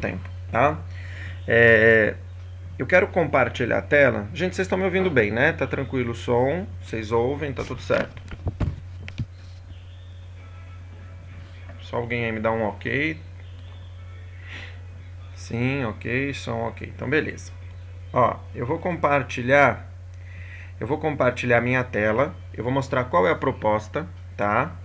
tempo, tá? Eu quero compartilhar a tela. Gente, vocês estão me ouvindo bem, né? Tá tranquilo o som, vocês ouvem, tá tudo certo. Só alguém aí me dá um ok. Sim, ok, som ok. Então, beleza. Ó, eu vou compartilhar minha tela. Eu vou mostrar qual é a proposta, tá?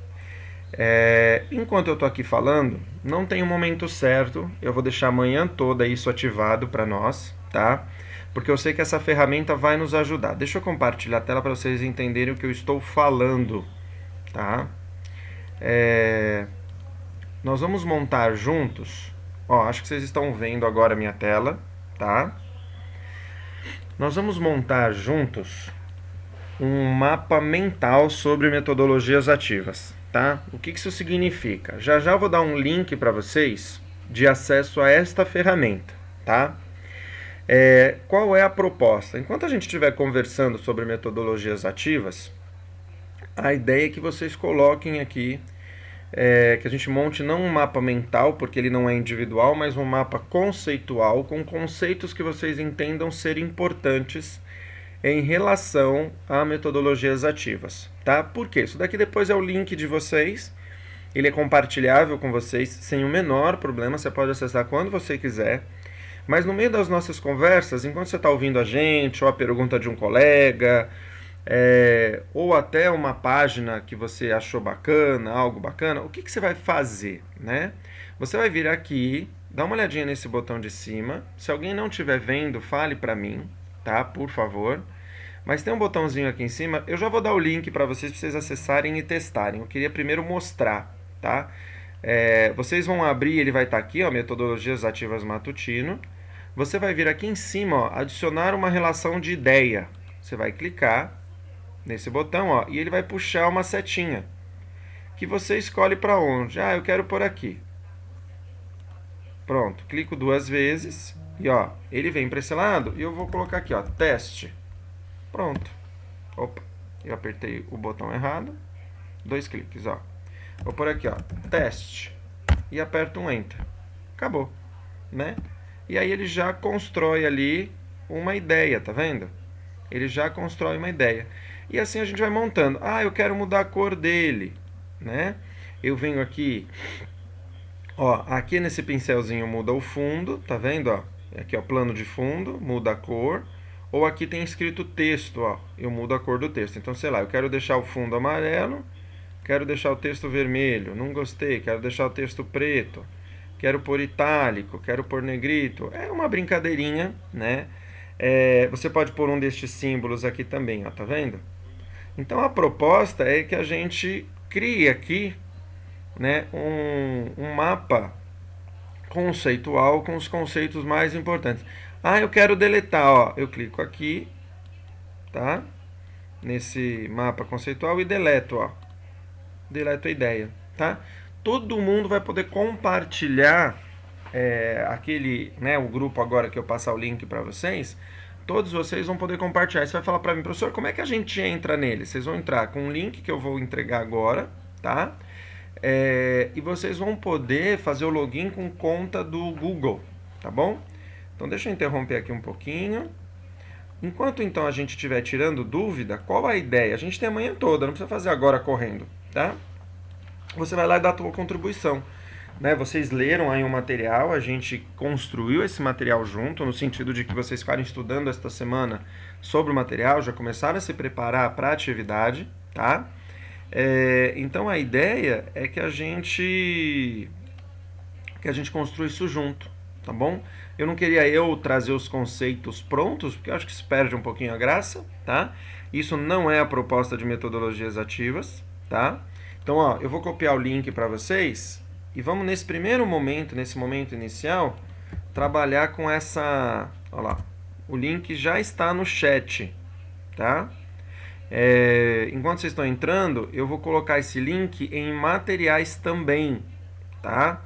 Enquanto eu estou aqui falando, não tem um momento certo. Eu vou deixar amanhã toda isso ativado para nós, tá? Porque eu sei que essa ferramenta vai nos ajudar. Deixa eu compartilhar a tela para vocês entenderem o que eu estou falando, tá? Nós vamos montar juntos. Ó, acho que vocês estão vendo agora a minha tela, tá? Nós vamos montar juntos um mapa mental sobre metodologias ativas, tá? O que isso significa? Já já vou dar um link para vocês de acesso a esta ferramenta, tá? Qual é a proposta? Enquanto a gente estiver conversando sobre metodologias ativas, a ideia é que vocês coloquem aqui, que a gente monte não um mapa mental, porque ele não é individual, mas um mapa conceitual, com conceitos que vocês entendam ser importantes em relação a metodologias ativas, tá? Por quê? Isso daqui depois é o link de vocês, ele é compartilhável com vocês sem o menor problema, você pode acessar quando você quiser, mas no meio das nossas conversas, enquanto você está ouvindo a gente, ou a pergunta de um colega, ou até uma página que você achou bacana, algo bacana, o que você vai fazer, né? Você vai vir aqui, dá uma olhadinha nesse botão de cima, se alguém não estiver vendo, fale para mim, tá? Por favor. Mas tem um botãozinho aqui em cima, eu já vou dar o link para vocês acessarem e testarem. Eu queria primeiro mostrar, tá? Vocês vão abrir, ele vai estar aqui, ó, Metodologias Ativas Matutino. Você vai vir aqui em cima, ó, adicionar uma relação de ideia. Você vai clicar nesse botão, ó, e ele vai puxar uma setinha, que você escolhe para onde. Ah, eu quero por aqui. Pronto, clico 2 vezes, e ó, ele vem para esse lado, e eu vou colocar aqui, ó, teste. Pronto. Opa, eu apertei o botão errado. 2 cliques, ó. Vou por aqui, ó, teste. E aperto um Enter. Acabou, né? E aí ele já constrói ali uma ideia, tá vendo? Ele já constrói uma ideia. E assim a gente vai montando. Ah, eu quero mudar a cor dele, né? Eu venho aqui, ó, aqui nesse pincelzinho muda o fundo, tá vendo, ó? Aqui, ó, plano de fundo, muda a cor. Ou aqui tem escrito texto, ó, eu mudo a cor do texto. Então, sei lá, eu quero deixar o fundo amarelo, quero deixar o texto vermelho, não gostei, quero deixar o texto preto, quero pôr itálico, quero pôr negrito. É uma brincadeirinha, né? Você pode pôr um destes símbolos aqui também, ó, tá vendo? Então, a proposta é que a gente crie aqui, né, um mapa conceitual com os conceitos mais importantes. Ah, eu quero deletar, ó. Eu clico aqui, tá? Nesse mapa conceitual e deleto, ó. Deleto a ideia, tá? Todo mundo vai poder compartilhar aquele, né, o grupo agora que eu passar o link para vocês. Todos vocês vão poder compartilhar. Você vai falar para mim, professor, como é que a gente entra nele? Vocês vão entrar com um link que eu vou entregar agora, tá? E vocês vão poder fazer o login com conta do Google, tá bom? Então deixa eu interromper aqui um pouquinho. Enquanto então a gente estiver tirando dúvida, qual a ideia? A gente tem a manhã toda, não precisa fazer agora correndo, tá? Você vai lá e dá a tua contribuição, né? Vocês leram aí um material, a gente construiu esse material junto, no sentido de que vocês ficarem estudando esta semana sobre o material, já começaram a se preparar para a atividade, tá? Então a ideia é que a gente construa isso junto, tá bom? Eu não queria trazer os conceitos prontos, porque eu acho que se perde um pouquinho a graça, tá? Isso não é a proposta de metodologias ativas, tá? Então, ó, eu vou copiar o link para vocês e vamos nesse primeiro momento, nesse momento inicial, trabalhar com essa... Ó lá, o link já está no chat, tá? Enquanto vocês estão entrando, eu vou colocar esse link em materiais também, tá?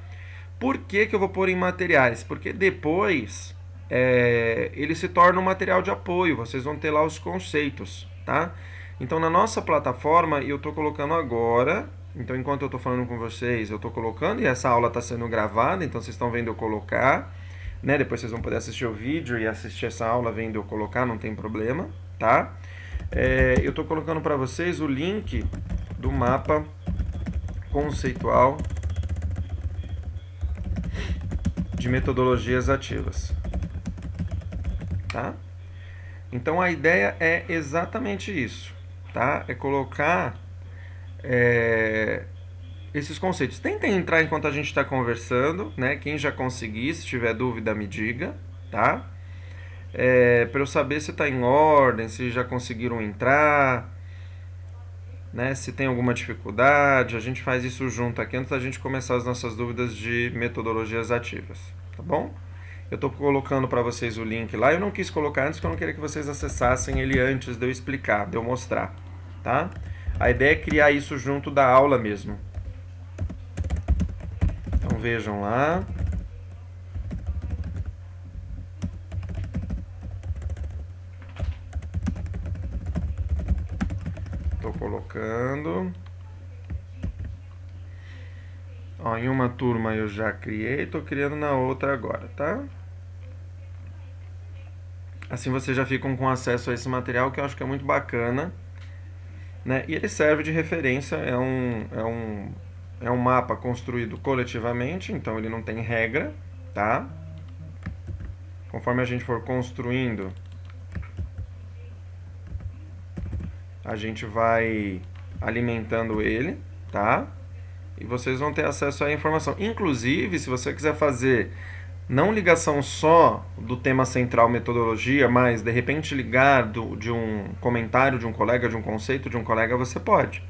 Por que eu vou pôr em materiais? Porque depois ele se torna um material de apoio, vocês vão ter lá os conceitos, tá? Então na nossa plataforma, eu estou colocando agora, enquanto eu estou falando com vocês, eu estou colocando, e essa aula está sendo gravada, então vocês estão vendo eu colocar. né? Depois vocês vão poder assistir o vídeo e assistir essa aula vendo eu colocar, não tem problema, tá? Eu estou colocando para vocês o link do mapa conceitual de metodologias ativas, tá? Então a ideia é exatamente isso, tá? É colocar esses conceitos. Tentem entrar enquanto a gente está conversando, né? Quem já conseguir, se tiver dúvida, me diga, tá? Para eu saber se está em ordem, se já conseguiram entrar, né? Se tem alguma dificuldade, a gente faz isso junto aqui antes da gente começar as nossas dúvidas de metodologias ativas, tá bom? Eu estou colocando para vocês o link lá. Eu não quis colocar antes porque eu não queria que vocês acessassem ele antes de eu explicar, de eu mostrar, tá? A ideia é criar isso junto da aula mesmo. Então vejam lá. Estou colocando. Ó, em uma turma eu já criei, estou criando na outra agora, tá? Assim vocês já ficam com acesso a esse material que eu acho que é muito bacana, né? E ele serve de referência, é um mapa construído coletivamente, então ele não tem regra, tá? Conforme a gente for construindo, a gente vai alimentando ele, tá? E vocês vão ter acesso à informação. Inclusive, se você quiser fazer não ligação só do tema central metodologia, mas de repente ligar de um comentário de um colega, de um conceito de um colega, você pode,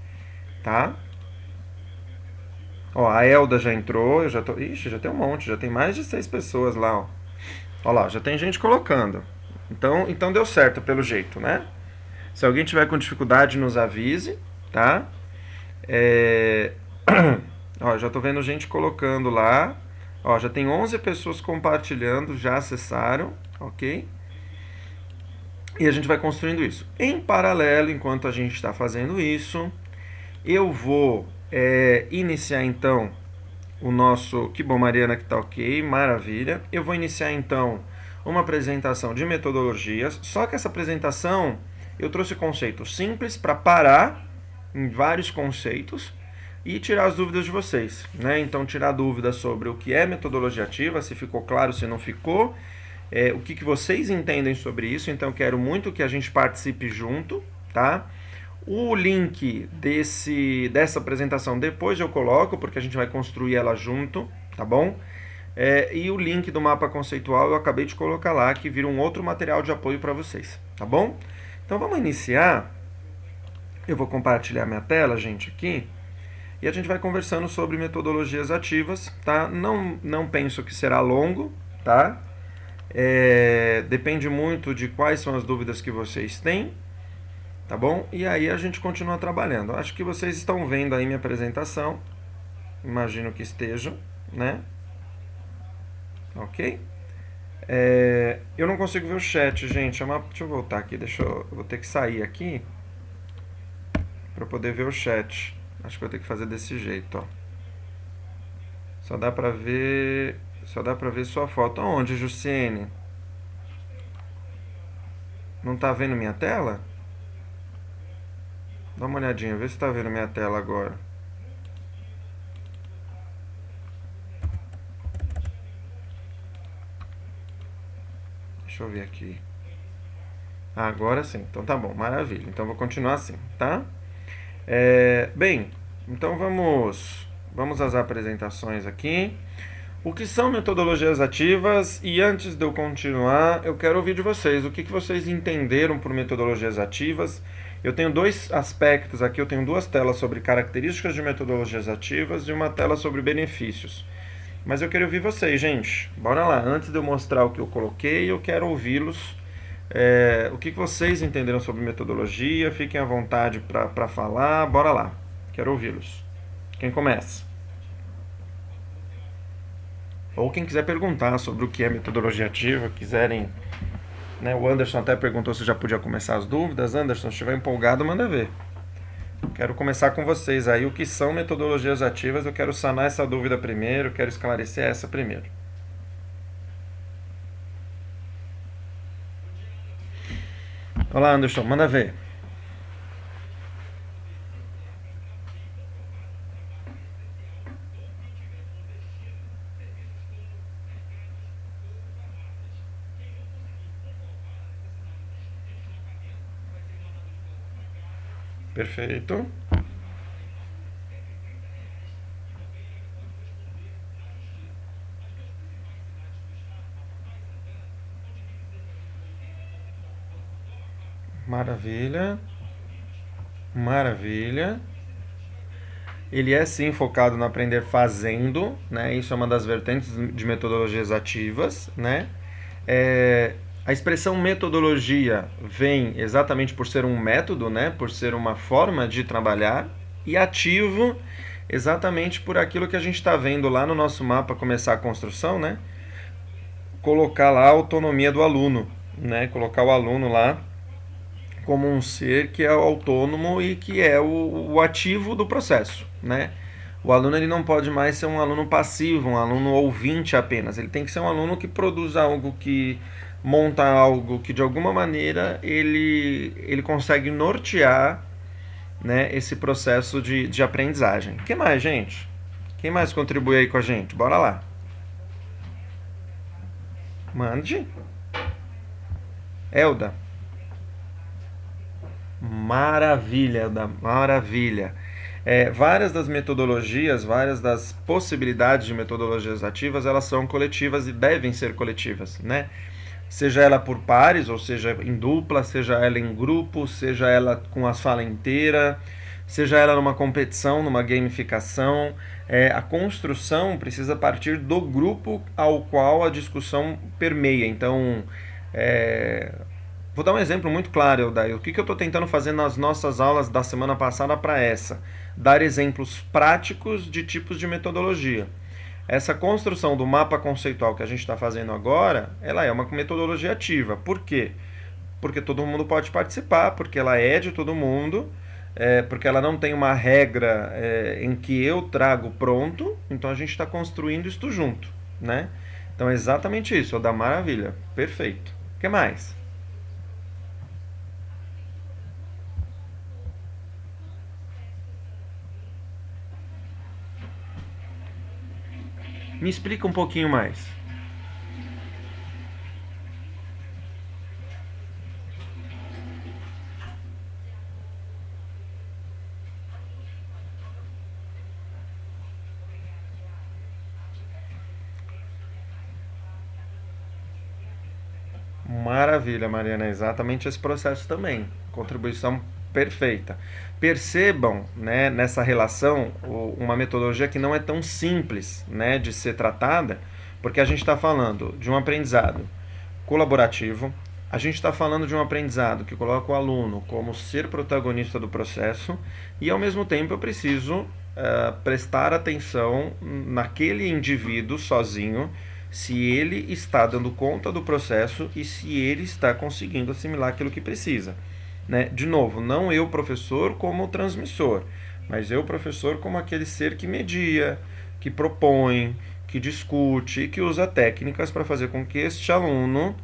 tá? Ó, a Elda já entrou, eu já tô... Ixi, já tem um monte, já tem mais de 6 pessoas lá, ó. Ó lá, já tem gente colocando. Então deu certo pelo jeito, né? Se alguém tiver com dificuldade, nos avise, tá? Ó, já tô vendo gente colocando lá. Ó, já tem 11 pessoas compartilhando, já acessaram, ok? E a gente vai construindo isso. Em paralelo, enquanto a gente está fazendo isso, eu vou iniciar então o nosso... Que bom, Mariana, que tá ok, maravilha. Eu vou iniciar então uma apresentação de metodologias, só que essa apresentação eu trouxe conceitos simples para parar em vários conceitos e tirar as dúvidas de vocês, né? Então, tirar dúvidas sobre o que é metodologia ativa, se ficou claro, se não ficou, o que vocês entendem sobre isso. Então, quero muito que a gente participe junto, tá? O link dessa apresentação depois eu coloco, porque a gente vai construir ela junto, tá bom? E o link do mapa conceitual eu acabei de colocar lá, que vira um outro material de apoio para vocês, tá bom? Então, vamos iniciar. Eu vou compartilhar minha tela, gente, aqui. E a gente vai conversando sobre metodologias ativas, tá? Não penso que será longo, tá? Depende muito de quais são as dúvidas que vocês têm, tá bom? E aí a gente continua trabalhando. Acho que vocês estão vendo aí minha apresentação. Imagino que estejam, né? Ok? Eu não consigo ver o chat, gente. Deixa eu voltar aqui. Eu vou ter que sair aqui para poder ver o chat. Acho que vou ter que fazer desse jeito, ó. Só dá pra ver sua foto. Aonde, Jussiene? Não tá vendo minha tela? Dá uma olhadinha, vê se tá vendo minha tela agora. Deixa eu ver aqui. Agora sim. Então tá bom, maravilha. Então vou continuar assim, tá? Bem, então vamos às apresentações aqui. O que são metodologias ativas? E antes de eu continuar, eu quero ouvir de vocês. O que vocês entenderam por metodologias ativas? Eu tenho 2 aspectos aqui, eu tenho 2 telas sobre características de metodologias ativas e uma tela sobre benefícios. Mas eu quero ouvir vocês, gente. Bora lá, antes de eu mostrar o que eu coloquei, eu quero ouvi-los. O que vocês entenderam sobre metodologia? Fiquem à vontade para falar. Bora lá, quero ouvi-los. Quem começa? Ou quem quiser perguntar sobre o que é metodologia ativa, quiserem... Né, o Anderson até perguntou se já podia começar as dúvidas. Anderson, se estiver empolgado, manda ver. Quero começar com vocês aí. O que são metodologias ativas? Eu quero sanar essa dúvida primeiro, quero esclarecer essa primeiro. Olá, Anderson, manda ver. Perfeito. Maravilha. Maravilha. Ele é sim focado no aprender fazendo, né? Isso é uma das vertentes de metodologias ativas, né? A expressão metodologia vem exatamente por ser um método, né? Por ser uma forma de trabalhar, e ativo exatamente por aquilo que a gente está vendo lá no nosso mapa começar a construção, né? Colocar lá a autonomia do aluno, né? Colocar o aluno lá como um ser que é autônomo e que é o ativo do processo, né? O aluno ele não pode mais ser um aluno passivo, um aluno ouvinte apenas. Ele tem que ser um aluno que produz algo, que monta algo, que de alguma maneira ele consegue nortear, né, esse processo de aprendizagem. O que mais, gente? Quem mais contribui aí com a gente? Bora lá. Mande. Elda. Maravilha, Elda. Maravilha. Várias das metodologias, várias das possibilidades de metodologias ativas, elas são coletivas e devem ser coletivas, né? Seja ela por pares, ou seja em dupla, seja ela em grupo, seja ela com a sala inteira, seja ela numa competição, numa gamificação. A construção precisa partir do grupo ao qual a discussão permeia. Então, vou dar um exemplo muito claro, Eldair. O que eu estou tentando fazer nas nossas aulas da semana passada para essa? Dar exemplos práticos de tipos de metodologia. Essa construção do mapa conceitual que a gente está fazendo agora, ela é uma metodologia ativa. Por quê? Porque todo mundo pode participar, porque ela é de todo mundo, porque ela não tem uma regra em que eu trago pronto, então a gente está construindo isto junto, né? Então é exatamente isso, é da maravilha. Perfeito. O que mais? Me explica um pouquinho mais. Maravilha, Mariana, é exatamente esse processo também. Contribuição perfeita. Percebam, né, nessa relação uma metodologia que não é tão simples, né, de ser tratada, porque a gente está falando de um aprendizado colaborativo, a gente está falando de um aprendizado que coloca o aluno como ser protagonista do processo e, ao mesmo tempo, eu preciso prestar atenção naquele indivíduo sozinho, se ele está dando conta do processo e se ele está conseguindo assimilar aquilo que precisa. Né? De novo, não eu, professor, como transmissor, mas eu, professor, como aquele ser que media, que propõe, que discute e que usa técnicas para fazer com que este aluno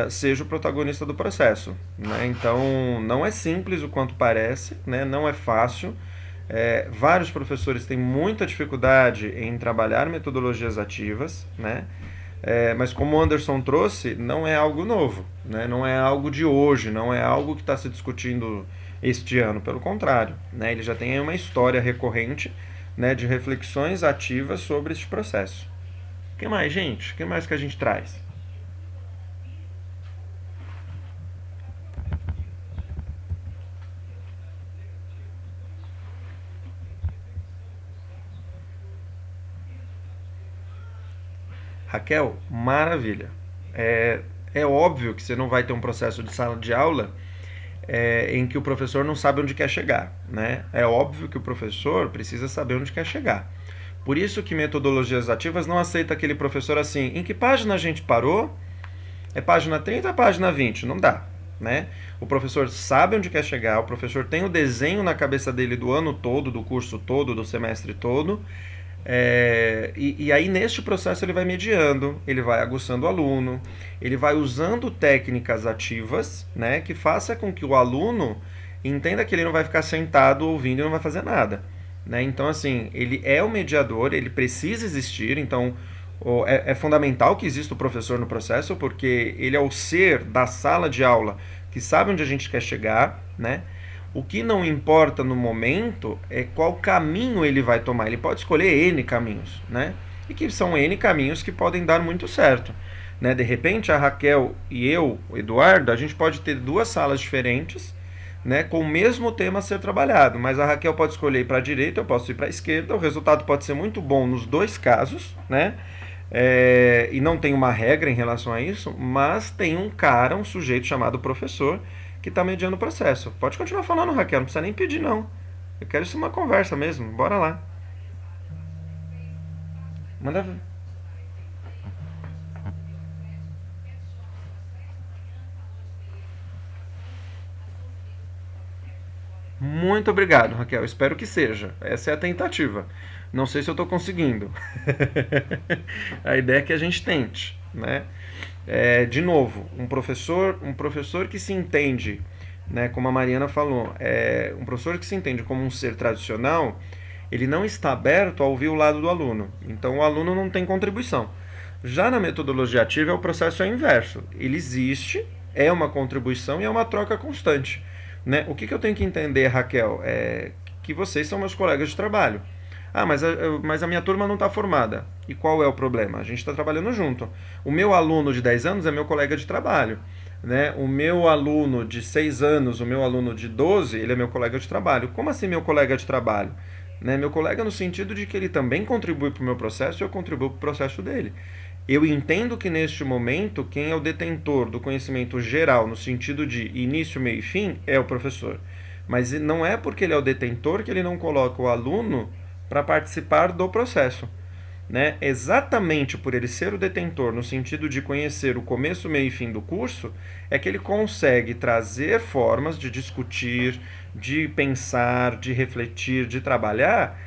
seja o protagonista do processo. Né? Então, não é simples o quanto parece, né? Não é fácil. Vários professores têm muita dificuldade em trabalhar metodologias ativas, né? Mas como o Anderson trouxe, não é algo novo, né? Não é algo de hoje, não é algo que está se discutindo este ano, pelo contrário, né? Ele já tem aí uma história recorrente, né, de reflexões ativas sobre este processo. O que mais, gente? O que mais que a gente traz? Raquel, maravilha. É óbvio que você não vai ter um processo de sala de aula em que o professor não sabe onde quer chegar, né? É óbvio que o professor precisa saber onde quer chegar. Por isso que metodologias ativas não aceita aquele professor assim, em que página a gente parou? É página 30 ou página 20? Não dá, né? O professor sabe onde quer chegar, o professor tem o desenho na cabeça dele do ano todo, do curso todo, do semestre todo, E aí, neste processo, ele vai mediando, ele vai aguçando o aluno, ele vai usando técnicas ativas, né, que faça com que o aluno entenda que ele não vai ficar sentado ouvindo e não vai fazer nada. Né? Então, assim, ele é o mediador, ele precisa existir, então é fundamental que exista o professor no processo, porque ele é o ser da sala de aula que sabe onde a gente quer chegar, né? O que não importa no momento é qual caminho ele vai tomar. Ele pode escolher N caminhos, né? E que são N caminhos que podem dar muito certo. Né? De repente, a Raquel e eu, o Eduardo, a gente pode ter duas salas diferentes, né, com o mesmo tema a ser trabalhado, mas a Raquel pode escolher ir para a direita, eu posso ir para a esquerda, o resultado pode ser muito bom nos dois casos, né? E não tem uma regra em relação a isso, mas tem um cara, um sujeito chamado professor, que está mediando o processo. Pode continuar falando, Raquel, não precisa nem pedir, não. Eu quero isso uma conversa mesmo, bora lá. Manda ver. Muito obrigado, Raquel. Espero que seja. Essa é a tentativa. Não sei se eu estou conseguindo. A ideia é que a gente tente, né? De novo, um professor que se entende, né, como a Mariana falou, um professor que se entende como um ser tradicional, ele não está aberto a ouvir o lado do aluno. Então o aluno não tem contribuição. Já na metodologia ativa, o processo é o inverso. Ele existe, é uma contribuição e é uma troca constante. Né? O que eu tenho que entender, Raquel, é que vocês são meus colegas de trabalho. Ah, mas a minha turma não está formada. E qual é o problema? A gente está trabalhando junto. O meu aluno de 10 anos é meu colega de trabalho. Né? O meu aluno de 6 anos, o meu aluno de 12, ele é meu colega de trabalho. Como assim meu colega de trabalho? Né? Meu colega no sentido de que ele também contribui para o meu processo e eu contribuo para o processo dele. Eu entendo que neste momento quem é o detentor do conhecimento geral, no sentido de início, meio e fim, é o professor. Mas não é porque ele é o detentor que ele não coloca o aluno para participar do processo. Né? Exatamente por ele ser o detentor, no sentido de conhecer o começo, meio e fim do curso, é que ele consegue trazer formas de discutir, de pensar, de refletir, de trabalhar,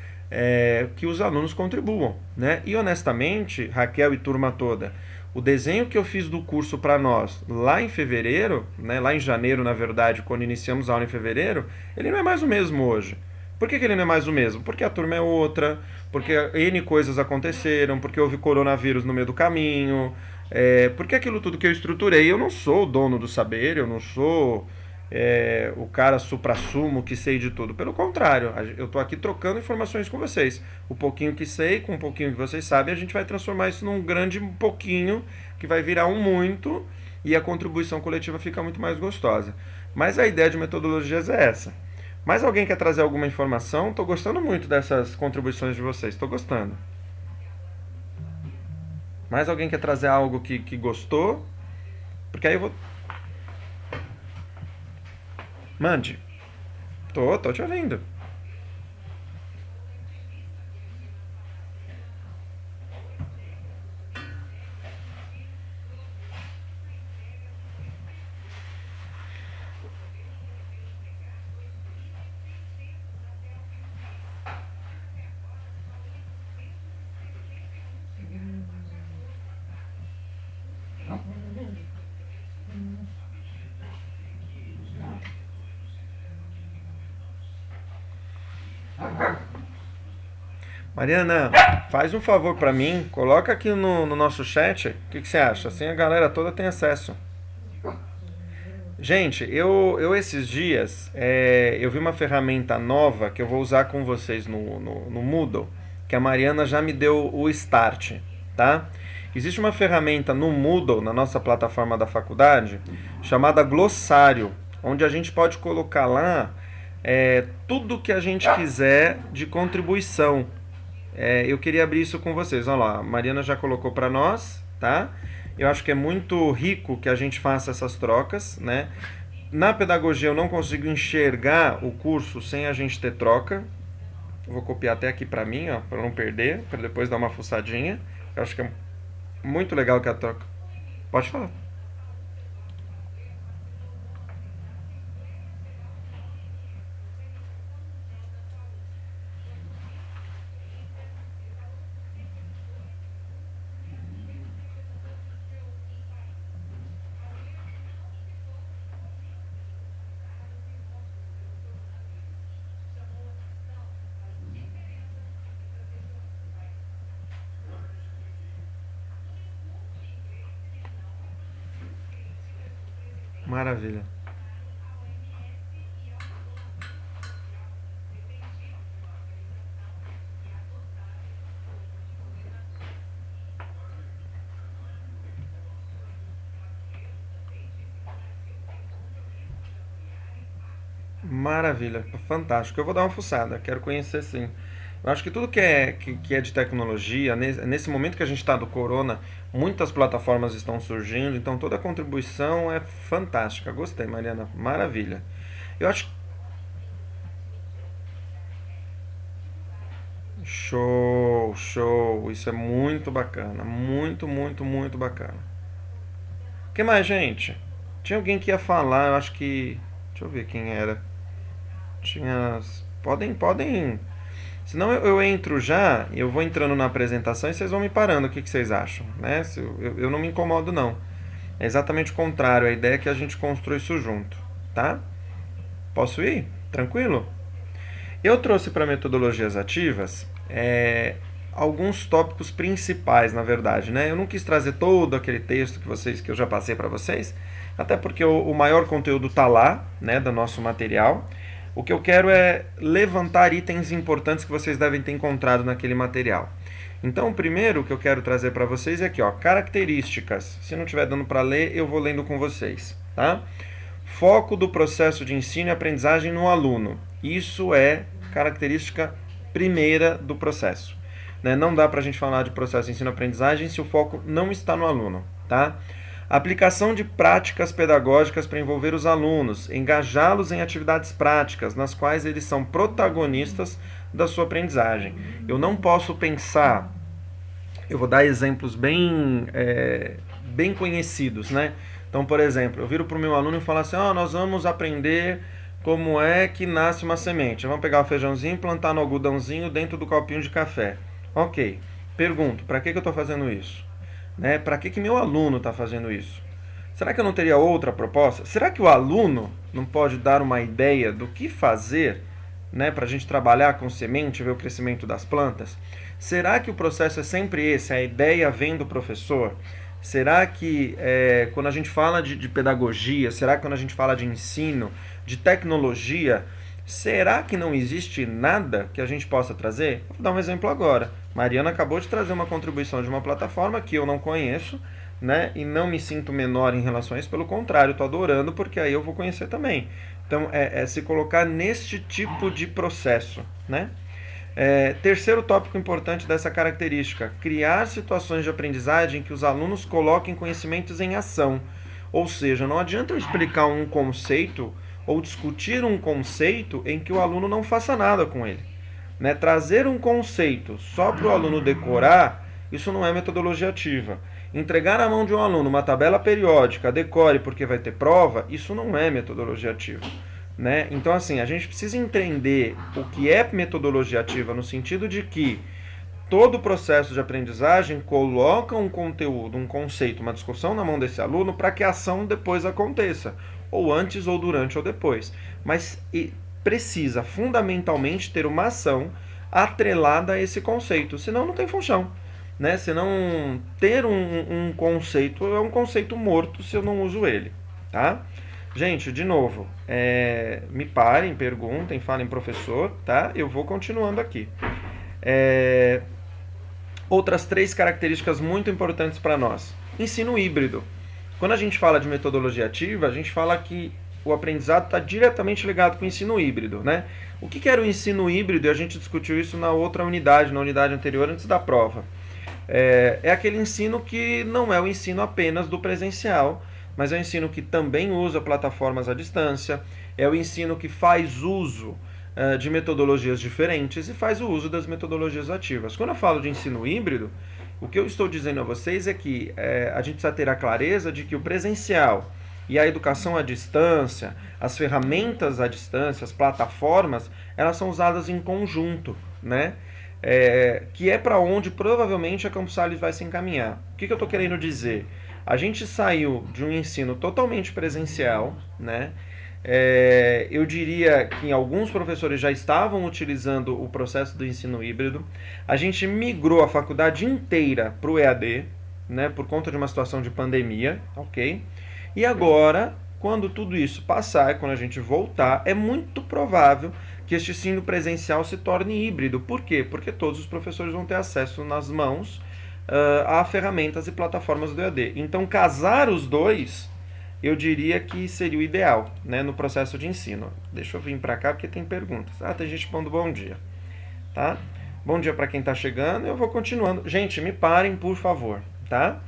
que os alunos contribuam. Né? E honestamente, Raquel e turma toda, o desenho que eu fiz do curso para nós lá em fevereiro, né, lá em janeiro, na verdade, quando iniciamos a aula em fevereiro, ele não é mais o mesmo hoje. Por que ele não é mais o mesmo? Porque a turma é outra, porque N coisas aconteceram, porque houve coronavírus no meio do caminho, porque aquilo tudo que eu estruturei, eu não sou o dono do saber, eu não sou o cara supra-sumo que sei de tudo. Pelo contrário, eu estou aqui trocando informações com vocês. O pouquinho que sei, com o pouquinho que vocês sabem, a gente vai transformar isso num grande pouquinho, que vai virar um muito, e a contribuição coletiva fica muito mais gostosa. Mas a ideia de metodologias é essa. Mais alguém quer trazer alguma informação? Estou gostando muito dessas contribuições de vocês, estou gostando. Mais alguém quer trazer algo que gostou? Porque aí eu vou. Mande. Tô te ouvindo. Mariana, faz um favor para mim, coloca aqui no nosso chat. O que você acha? Assim a galera toda tem acesso. Gente, eu esses dias eu vi uma ferramenta nova que eu vou usar com vocês no Moodle, que a Mariana já me deu o start, tá? Existe uma ferramenta no Moodle, na nossa plataforma da faculdade, chamada Glossário, onde a gente pode colocar lá tudo que a gente quiser de contribuição. Eu queria abrir isso com vocês. Olha lá, a Mariana já colocou para nós, tá? Eu acho que é muito rico que a gente faça essas trocas, né? Na pedagogia eu não consigo enxergar o curso sem a gente ter troca. Vou copiar até aqui para mim, ó, para não perder, para depois dar uma fuçadinha. Eu acho que é muito legal que a troca. Pode falar. Maravilha. Maravilha, fantástico. Eu vou dar uma fuçada, quero conhecer sim. Eu acho que tudo que é de tecnologia, nesse momento que a gente está do corona, muitas plataformas estão surgindo, então toda a contribuição é fantástica. Gostei, Mariana, maravilha. Eu acho. Show, show. Isso é muito bacana. Muito, muito, muito bacana. O que mais, gente? Tinha alguém que ia falar, eu acho que. Deixa eu ver quem era. Tinha. Podem. Senão eu entro já, eu vou entrando na apresentação e vocês vão me parando. O que vocês acham? Né? Eu não me incomodo, não. É exatamente o contrário. A ideia é que a gente construa isso junto. Tá? Posso ir? Tranquilo? Eu trouxe para metodologias ativas alguns tópicos principais, na verdade, né? Eu não quis trazer todo aquele texto que eu já passei para vocês, até porque o maior conteúdo está lá, né, do nosso material. O que eu quero é levantar itens importantes que vocês devem ter encontrado naquele material. Então, o primeiro que eu quero trazer para vocês é aqui, ó, características. Se não estiver dando para ler, eu vou lendo com vocês, tá? Foco do processo de ensino e aprendizagem no aluno. Isso é característica primeira do processo. Né? Não dá para a gente falar de processo de ensino-aprendizagem se o foco não está no aluno. Tá? Aplicação de práticas pedagógicas para envolver os alunos, engajá-los em atividades práticas, nas quais eles são protagonistas da sua aprendizagem. Eu não posso pensar, eu vou dar exemplos bem conhecidos, né? Então, por exemplo, eu viro para o meu aluno e falo assim, nós vamos aprender como é que nasce uma semente. Vamos pegar o feijãozinho e plantar no algodãozinho dentro do copinho de café. Ok. Pergunto, para que eu estou fazendo isso? Né? Para que meu aluno está fazendo isso? Será que eu não teria outra proposta? Será que o aluno não pode dar uma ideia do que fazer, né, para a gente trabalhar com semente, ver o crescimento das plantas? Será que o processo é sempre esse? A ideia vem do professor? Será que quando a gente fala de pedagogia, será que quando a gente fala de ensino, de tecnologia, será que não existe nada que a gente possa trazer? Vou dar um exemplo agora. Mariana acabou de trazer uma contribuição de uma plataforma que eu não conheço, né? E não me sinto menor em relação a isso, pelo contrário, estou adorando porque aí eu vou conhecer também. Então, é se colocar neste tipo de processo, né? Terceiro tópico importante dessa característica, criar situações de aprendizagem em que os alunos coloquem conhecimentos em ação. Ou seja, não adianta eu explicar um conceito ou discutir um conceito em que o aluno não faça nada com ele. Né? Trazer um conceito só para o aluno decorar, isso não é metodologia ativa. Entregar na mão de um aluno uma tabela periódica, decore porque vai ter prova, isso não é metodologia ativa. Né? Então, assim, a gente precisa entender o que é metodologia ativa no sentido de que todo o processo de aprendizagem coloca um conteúdo, um conceito, uma discussão na mão desse aluno para que a ação depois aconteça, ou antes, ou durante, ou depois. Mas precisa fundamentalmente ter uma ação atrelada a esse conceito, senão não tem função. Né? Senão ter um conceito é um conceito morto se eu não uso ele. Tá? Gente, de novo, me parem, perguntem, falem professor, tá? Eu vou continuando aqui. Outras 3 características muito importantes para nós. Ensino híbrido. Quando a gente fala de metodologia ativa, a gente fala que o aprendizado está diretamente ligado com o ensino híbrido, né? O que era o ensino híbrido? E a gente discutiu isso na outra unidade, na unidade anterior, antes da prova. É aquele ensino que não é o ensino apenas do presencial, mas é um ensino que também usa plataformas à distância, é o ensino que faz uso de metodologias diferentes e faz o uso das metodologias ativas. Quando eu falo de ensino híbrido, o que eu estou dizendo a vocês é que a gente precisa ter a clareza de que o presencial e a educação à distância, as ferramentas à distância, as plataformas, elas são usadas em conjunto, né? Que é para onde provavelmente a Campus Sales vai se encaminhar. O que eu estou querendo dizer? A gente saiu de um ensino totalmente presencial, né? Eu diria que alguns professores já estavam utilizando o processo do ensino híbrido. A gente migrou a faculdade inteira para o EAD, né? Por conta de uma situação de pandemia, ok? E agora, quando tudo isso passar, quando a gente voltar, é muito provável que este ensino presencial se torne híbrido. Por quê? Porque todos os professores vão ter acesso nas mãos a ferramentas e plataformas do EAD. Então, casar os dois, eu diria que seria o ideal, né, no processo de ensino. Deixa eu vir para cá porque tem perguntas. Tem gente pondo bom dia, tá? Bom dia para quem está chegando. Eu vou continuando. Gente, me parem, por favor, tá?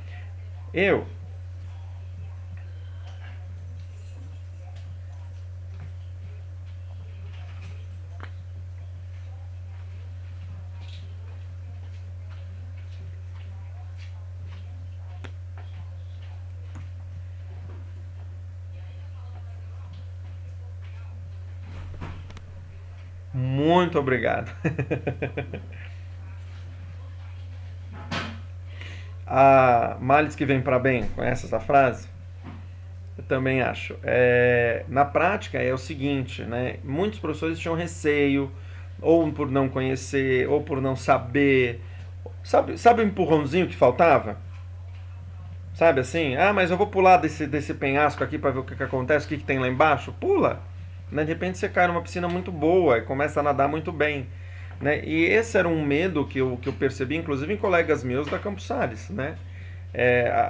Muito obrigado. A males que vem para bem, conhece essa frase? Eu também acho. Na prática é o seguinte, né? Muitos professores tinham receio, ou por não conhecer, ou por não saber. Sabe o empurrãozinho que faltava? Sabe assim? Mas eu vou pular desse penhasco aqui para ver o que acontece, o que tem lá embaixo. Pula! Né? De repente você cai numa piscina muito boa e começa a nadar muito bem. Né? E esse era um medo que eu percebi, inclusive em colegas meus da Campus Sales. Né?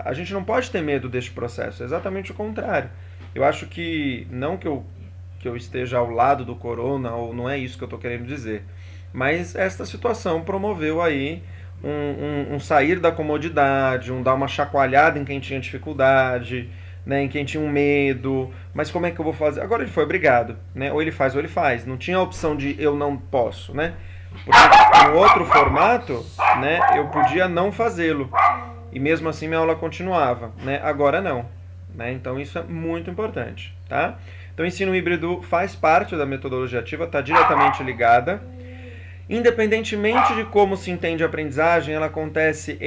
A gente não pode ter medo deste processo, é exatamente o contrário. Eu acho que, não que eu esteja ao lado do corona, ou não é isso que eu estou querendo dizer, mas esta situação promoveu aí um sair da comodidade, dar uma chacoalhada em quem tinha dificuldade, né, em quem tinha um medo, mas como é que eu vou fazer? Agora ele foi obrigado, né? Ou ele faz, não tinha a opção de eu não posso, né? Porque no outro formato, né, eu podia não fazê-lo, e mesmo assim minha aula continuava, né? Agora não, né? Então isso é muito importante, tá? Então o ensino híbrido faz parte da metodologia ativa, está diretamente ligada. Independentemente de como se entende a aprendizagem, ela acontece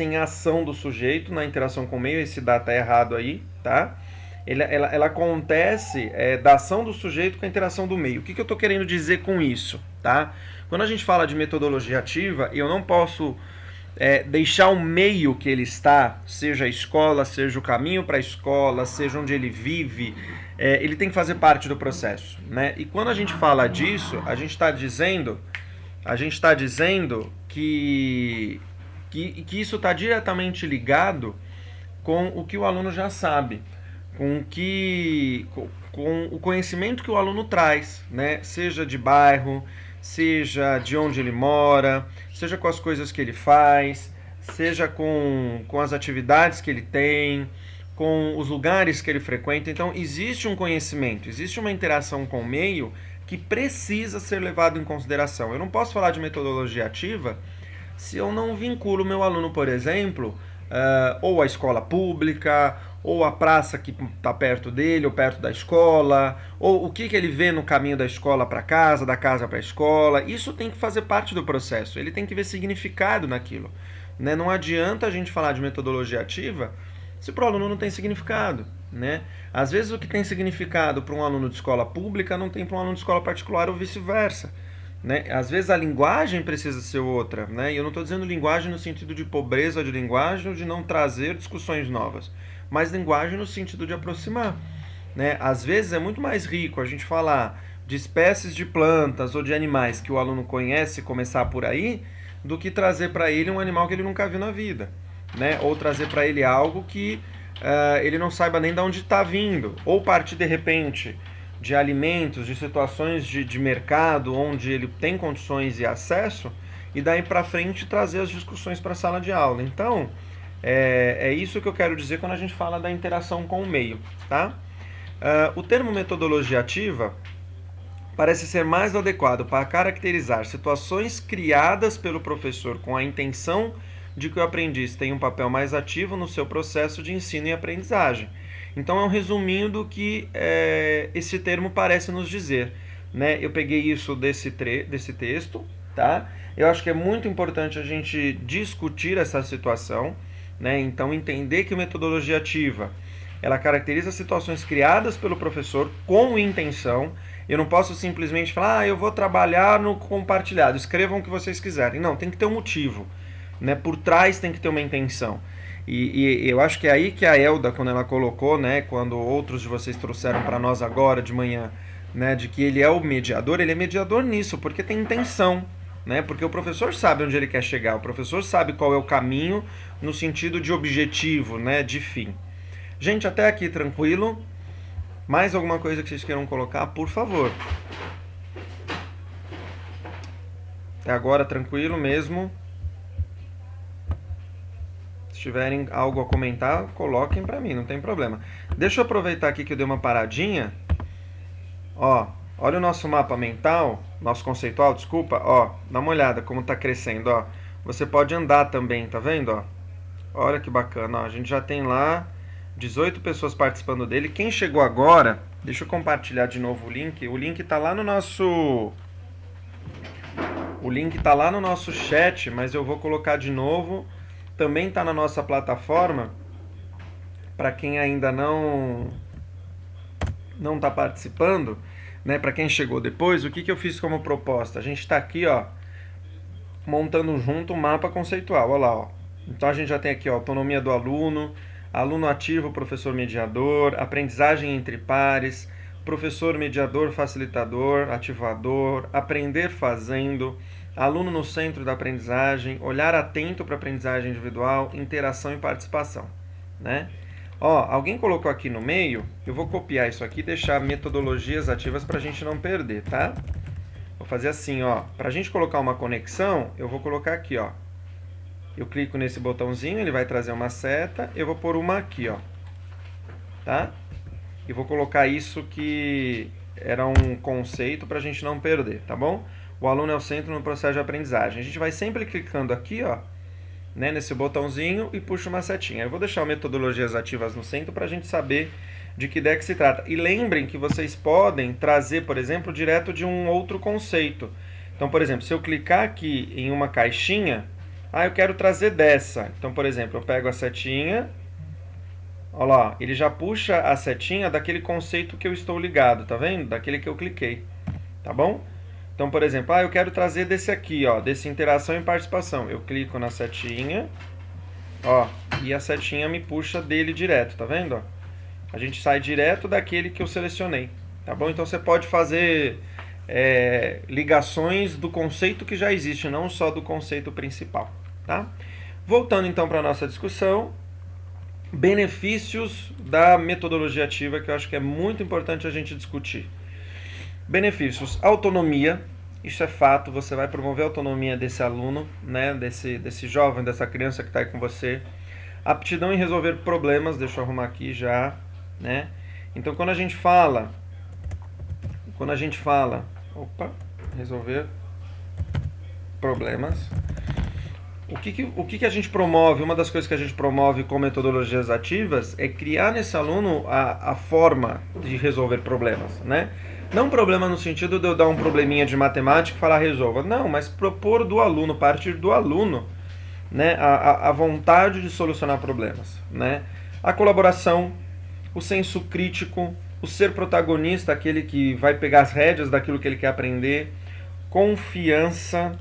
em ação do sujeito, na interação com o meio. Esse dá tá errado aí, tá? Ela acontece da ação do sujeito com a interação do meio. O que eu estou querendo dizer com isso, tá? Quando a gente fala de metodologia ativa, eu não posso deixar o meio que ele está, seja a escola, seja o caminho para a escola, seja onde ele vive, ele tem que fazer parte do processo, né? E quando a gente fala disso, a gente está dizendo que isso está diretamente ligado com o que o aluno já sabe, com o conhecimento que o aluno traz, né? Seja de bairro, seja de onde ele mora, seja com as coisas que ele faz, seja com as atividades que ele tem, com os lugares que ele frequenta. Então existe um conhecimento, existe uma interação com o meio que precisa ser levado em consideração. Eu não posso falar de metodologia ativa se eu não vinculo o meu aluno, por exemplo, ou à escola pública, ou à praça que está perto dele, ou perto da escola, ou o que ele vê no caminho da escola para casa, da casa para a escola. Isso tem que fazer parte do processo, ele tem que ver significado naquilo. Né? Não adianta a gente falar de metodologia ativa se para o aluno não tem significado. Né? Às vezes o que tem significado para um aluno de escola pública não tem para um aluno de escola particular ou vice-versa. Né? Às vezes a linguagem precisa ser outra, né? E eu não estou dizendo linguagem no sentido de pobreza de linguagem ou de não trazer discussões novas, mas linguagem no sentido de aproximar, né? Às vezes é muito mais rico a gente falar de espécies de plantas ou de animais que o aluno conhece, começar por aí, do que trazer para ele um animal que ele nunca viu na vida, né? Ou trazer para ele algo que ele não saiba nem de onde está vindo, ou partir de repente de alimentos, de situações de mercado onde ele tem condições e acesso, e daí para frente trazer as discussões para a sala de aula. Então, é isso que eu quero dizer quando a gente fala da interação com o meio. Tá? O termo metodologia ativa parece ser mais adequado para caracterizar situações criadas pelo professor com a intenção de que o aprendiz tenha um papel mais ativo no seu processo de ensino e aprendizagem. Então é um resuminho do que esse termo parece nos dizer. Né? Eu peguei isso desse texto, tá? Eu acho que é muito importante a gente discutir essa situação, né? Então entender que metodologia ativa, ela caracteriza situações criadas pelo professor com intenção. Eu não posso simplesmente falar, eu vou trabalhar no compartilhado, escrevam o que vocês quiserem. Não, tem que ter um motivo, né? Por trás tem que ter uma intenção. E eu acho que é aí que a Elda, quando ela colocou, né, quando outros de vocês trouxeram para nós agora de manhã, né, de que ele é o mediador, ele é mediador nisso, porque tem intenção, né? Porque o professor sabe onde ele quer chegar, o professor sabe qual é o caminho no sentido de objetivo, né, de fim. Gente, até aqui tranquilo. Mais alguma coisa que vocês queiram colocar, por favor. Até agora tranquilo mesmo. Se tiverem algo a comentar, coloquem pra mim, não tem problema. Deixa eu aproveitar aqui que eu dei uma paradinha. Ó, olha o nosso mapa mental, nosso conceitual, desculpa, ó, dá uma olhada como tá crescendo, ó. Você pode andar também, tá vendo, ó? Olha que bacana, ó, a gente já tem lá 18 pessoas participando dele. Quem chegou agora, deixa eu compartilhar de novo o link. O link tá lá no nosso chat, mas eu vou colocar de novo. Também tá na nossa plataforma. Para quem ainda não tá participando, né, para quem chegou depois, o que eu fiz como proposta? A gente está aqui, ó, montando junto um mapa conceitual, olha lá, ó. Então a gente já tem aqui, ó, autonomia do aluno, aluno ativo, professor mediador, aprendizagem entre pares, professor mediador, facilitador, ativador, aprender fazendo, aluno no centro da aprendizagem, olhar atento para a aprendizagem individual, interação e participação, né? Ó, alguém colocou aqui no meio, eu vou copiar isso aqui e deixar metodologias ativas para a gente não perder, tá? Vou fazer assim, ó, para a gente colocar uma conexão, eu vou colocar aqui, ó. Eu clico nesse botãozinho, ele vai trazer uma seta, eu vou pôr uma aqui, ó. Tá? E vou colocar isso que era um conceito para a gente não perder, tá bom? O aluno é o centro no processo de aprendizagem. A gente vai sempre clicando aqui, ó, né, nesse botãozinho e puxa uma setinha. Eu vou deixar metodologias ativas no centro para a gente saber de que ideia que se trata. E lembrem que vocês podem trazer, por exemplo, direto de um outro conceito. Então, por exemplo, se eu clicar aqui em uma caixinha, eu quero trazer dessa. Então, por exemplo, eu pego a setinha, olha lá, ele já puxa a setinha daquele conceito que eu estou ligado, tá vendo? Daquele que eu cliquei, tá bom? Então, por exemplo, eu quero trazer desse aqui, ó, desse interação e participação. Eu clico na setinha, ó, e a setinha me puxa dele direto, tá vendo? Ó? A gente sai direto daquele que eu selecionei, tá bom? Então, você pode fazer ligações do conceito que já existe, não só do conceito principal, tá? Voltando, então, para a nossa discussão, benefícios da metodologia ativa, que eu acho que é muito importante a gente discutir. Benefícios, autonomia, isso é fato, você vai promover a autonomia desse aluno, né, desse jovem, dessa criança que está aí com você. Aptidão em resolver problemas, deixa eu arrumar aqui já, né. Então, quando a gente fala, resolver problemas, o que a gente promove, uma das coisas que a gente promove com metodologias ativas é criar nesse aluno a forma de resolver problemas, né? Não problema no sentido de eu dar um probleminha de matemática e falar resolva. Não, mas propor do aluno, partir do aluno, né, a vontade de solucionar problemas, né? A colaboração, o senso crítico, o ser protagonista, aquele que vai pegar as rédeas daquilo que ele quer aprender, confiança.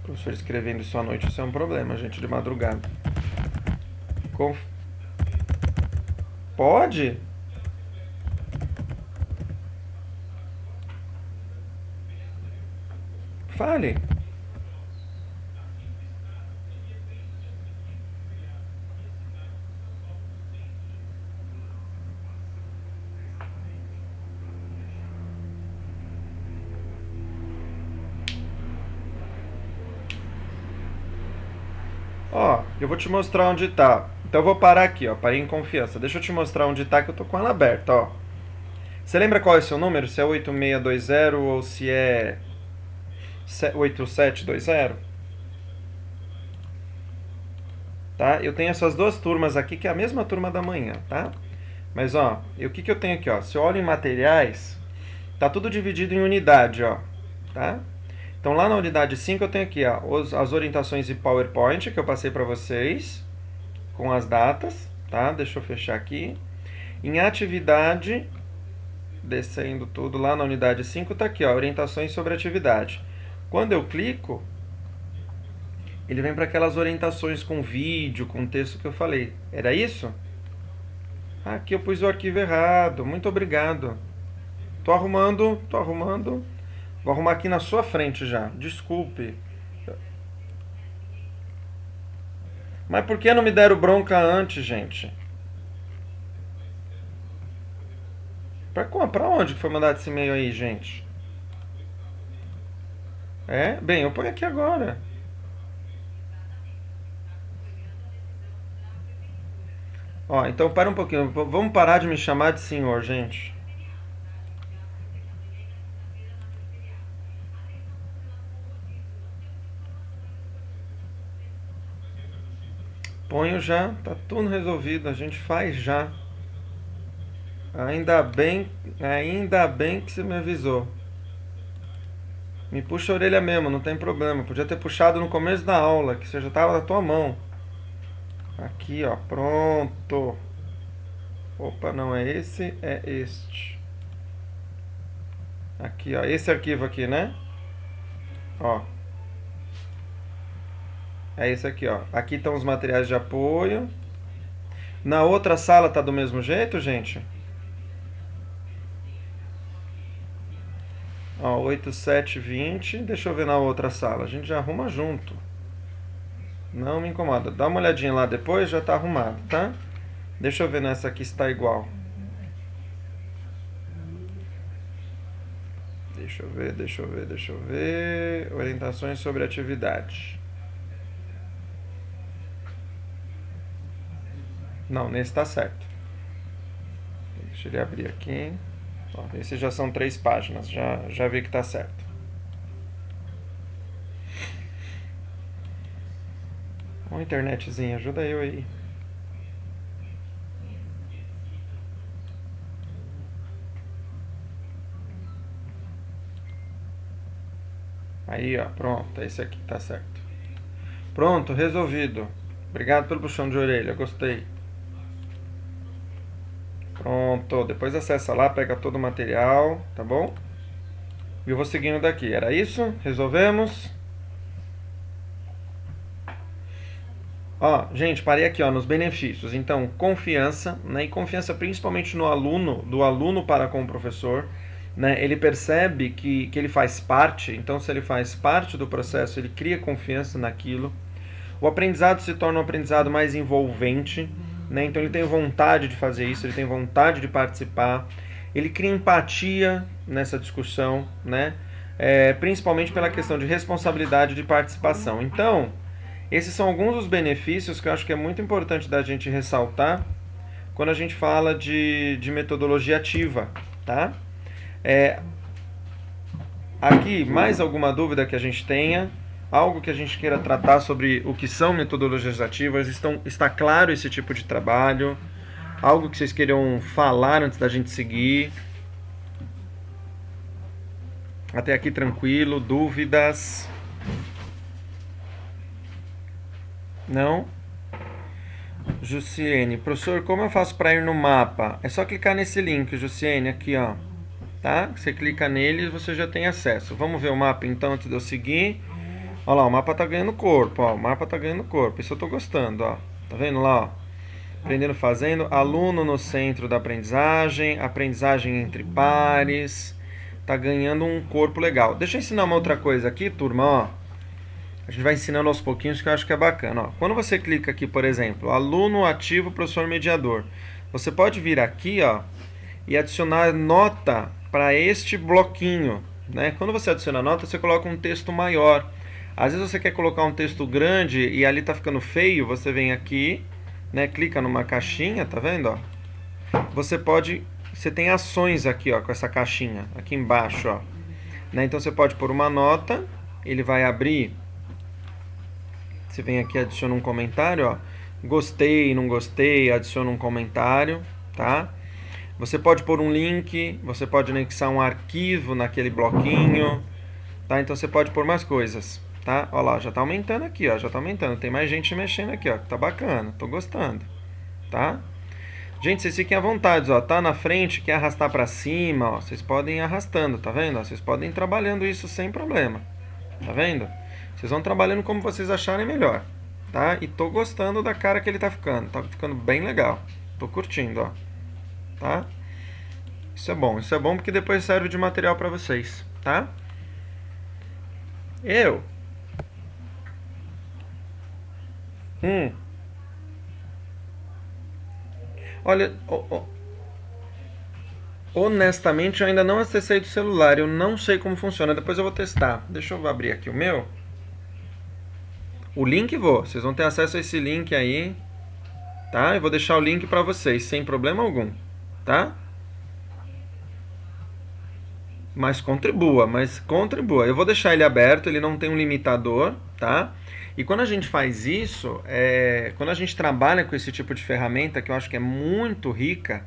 O professor escrevendo isso à noite, isso é um problema, gente, de madrugada. Pode? Fale. Ó, eu vou te mostrar onde tá. Então eu vou parar aqui, ó, parei em confiança. Deixa eu te mostrar onde tá, que eu tô com ela aberta, ó. Você lembra qual é o seu número? Se é 8620 ou se é 8720? Tá? Eu tenho essas duas turmas aqui, que é a mesma turma da manhã, tá? Mas, ó, o que eu tenho aqui, ó? Se eu olho em materiais, tá tudo dividido em unidade, ó, tá? Então, lá na unidade 5, eu tenho aqui, ó, as orientações de PowerPoint que eu passei para vocês, com as datas, tá? Deixa eu fechar aqui. Em atividade, descendo tudo, lá na unidade 5, tá aqui, ó, orientações sobre atividade. Quando eu clico, ele vem para aquelas orientações com vídeo, com texto que eu falei. Era isso? Ah, aqui eu pus o arquivo errado. Muito obrigado. Tô arrumando, tô arrumando. Vou arrumar aqui na sua frente já. Desculpe. Mas por que não me deram bronca antes, gente? Pra onde que foi mandado esse e-mail aí, gente? É? Bem, eu ponho aqui agora. Ó, então para um pouquinho. Vamos parar de me chamar de senhor, gente. Ponho já, tá tudo resolvido, a gente faz já. Ainda bem que você me avisou. Me puxa a orelha mesmo, não tem problema. Podia ter puxado no começo da aula, que você já tava na tua mão. Aqui, ó, pronto. Opa, não é esse, é este. Aqui, ó, esse arquivo aqui, né? Ó. É esse aqui, ó. Aqui estão os materiais de apoio. Na outra sala tá do mesmo jeito, gente? Ó, 8720. Deixa eu ver na outra sala. A gente já arruma junto. Não me incomoda. Dá uma olhadinha lá depois, já tá arrumado, tá? Deixa eu ver nessa aqui se tá igual. Deixa eu ver. Orientações sobre atividade. Não, nesse tá certo. Deixa ele abrir aqui. Ó, esse já são 3 páginas, já vi que tá certo. Ó, internetzinha, ajuda eu aí. Aí, ó, pronto, esse aqui tá certo. Pronto, resolvido. Obrigado pelo puxão de orelha, gostei. Pronto, depois acessa lá, pega todo o material, tá bom? E eu vou seguindo daqui, era isso? Resolvemos? Ó, gente, parei aqui, ó, nos benefícios. Então, confiança, né? E confiança principalmente no aluno, do aluno para com o professor, né? Ele percebe que ele faz parte, então se ele faz parte do processo, ele cria confiança naquilo. O aprendizado se torna um aprendizado mais envolvente, né? Então ele tem vontade de fazer isso, ele tem vontade de participar, ele cria empatia nessa discussão, né? Principalmente pela questão de responsabilidade de participação. Então, esses são alguns dos benefícios que eu acho que é muito importante da gente ressaltar quando a gente fala de metodologia ativa, tá? Aqui, mais alguma dúvida que a gente tenha? Algo que a gente queira tratar sobre o que são metodologias ativas? Está claro esse tipo de trabalho? Algo que vocês queiram falar antes da gente seguir? Até aqui tranquilo? Dúvidas? Não? Jussiene, professor, como eu faço para ir no mapa? É só clicar nesse link, Jussiene, aqui, ó. Tá? Você clica nele e você já tem acesso. Vamos ver o mapa então antes de eu seguir. Olha lá, o mapa tá ganhando corpo, ó. O mapa tá ganhando corpo. Isso eu tô gostando, ó. Tá vendo lá, ó? Aprendendo fazendo, aluno no centro da aprendizagem, aprendizagem entre pares. Tá ganhando um corpo legal. Deixa eu ensinar uma outra coisa aqui, turma, ó. A gente vai ensinando aos pouquinhos que eu acho que é bacana, ó. Quando você clica aqui, por exemplo, aluno ativo, professor mediador. Você pode vir aqui, ó, e adicionar nota para este bloquinho, né? Quando você adiciona nota, você coloca um texto maior. Às vezes você quer colocar um texto grande e ali tá ficando feio, você vem aqui, né? Clica numa caixinha, tá vendo, ó? Você tem ações aqui, ó, com essa caixinha, aqui embaixo, ó. Né? Então você pode pôr uma nota, ele vai abrir. Você vem aqui e adiciona um comentário, ó. Gostei, não gostei, adiciona um comentário, tá? Você pode pôr um link, você pode anexar um arquivo naquele bloquinho, tá? Então você pode pôr mais coisas, tá? Olha lá, já tá aumentando aqui, ó, já tá aumentando. Tem mais gente mexendo aqui, ó, tá bacana, tô gostando, tá? Gente, vocês fiquem à vontade, ó, tá na frente, quer arrastar pra cima, ó, vocês podem ir arrastando, tá vendo? Ó, vocês podem ir trabalhando isso sem problema, tá vendo? Vocês vão trabalhando como vocês acharem melhor, tá? E tô gostando da cara que ele tá ficando bem legal. Tô curtindo, ó, tá? Isso é bom porque depois serve de material pra vocês, tá? Eu. Olha, honestamente eu ainda não acessei do celular, eu não sei como funciona, depois eu vou testar. Deixa eu abrir aqui o meu. O link vocês vão ter acesso a esse link aí, tá? Eu vou deixar o link pra vocês, sem problema algum, tá? Mas contribua. Eu vou deixar ele aberto, ele não tem um limitador, tá? E quando a gente faz isso, quando a gente trabalha com esse tipo de ferramenta, que eu acho que é muito rica,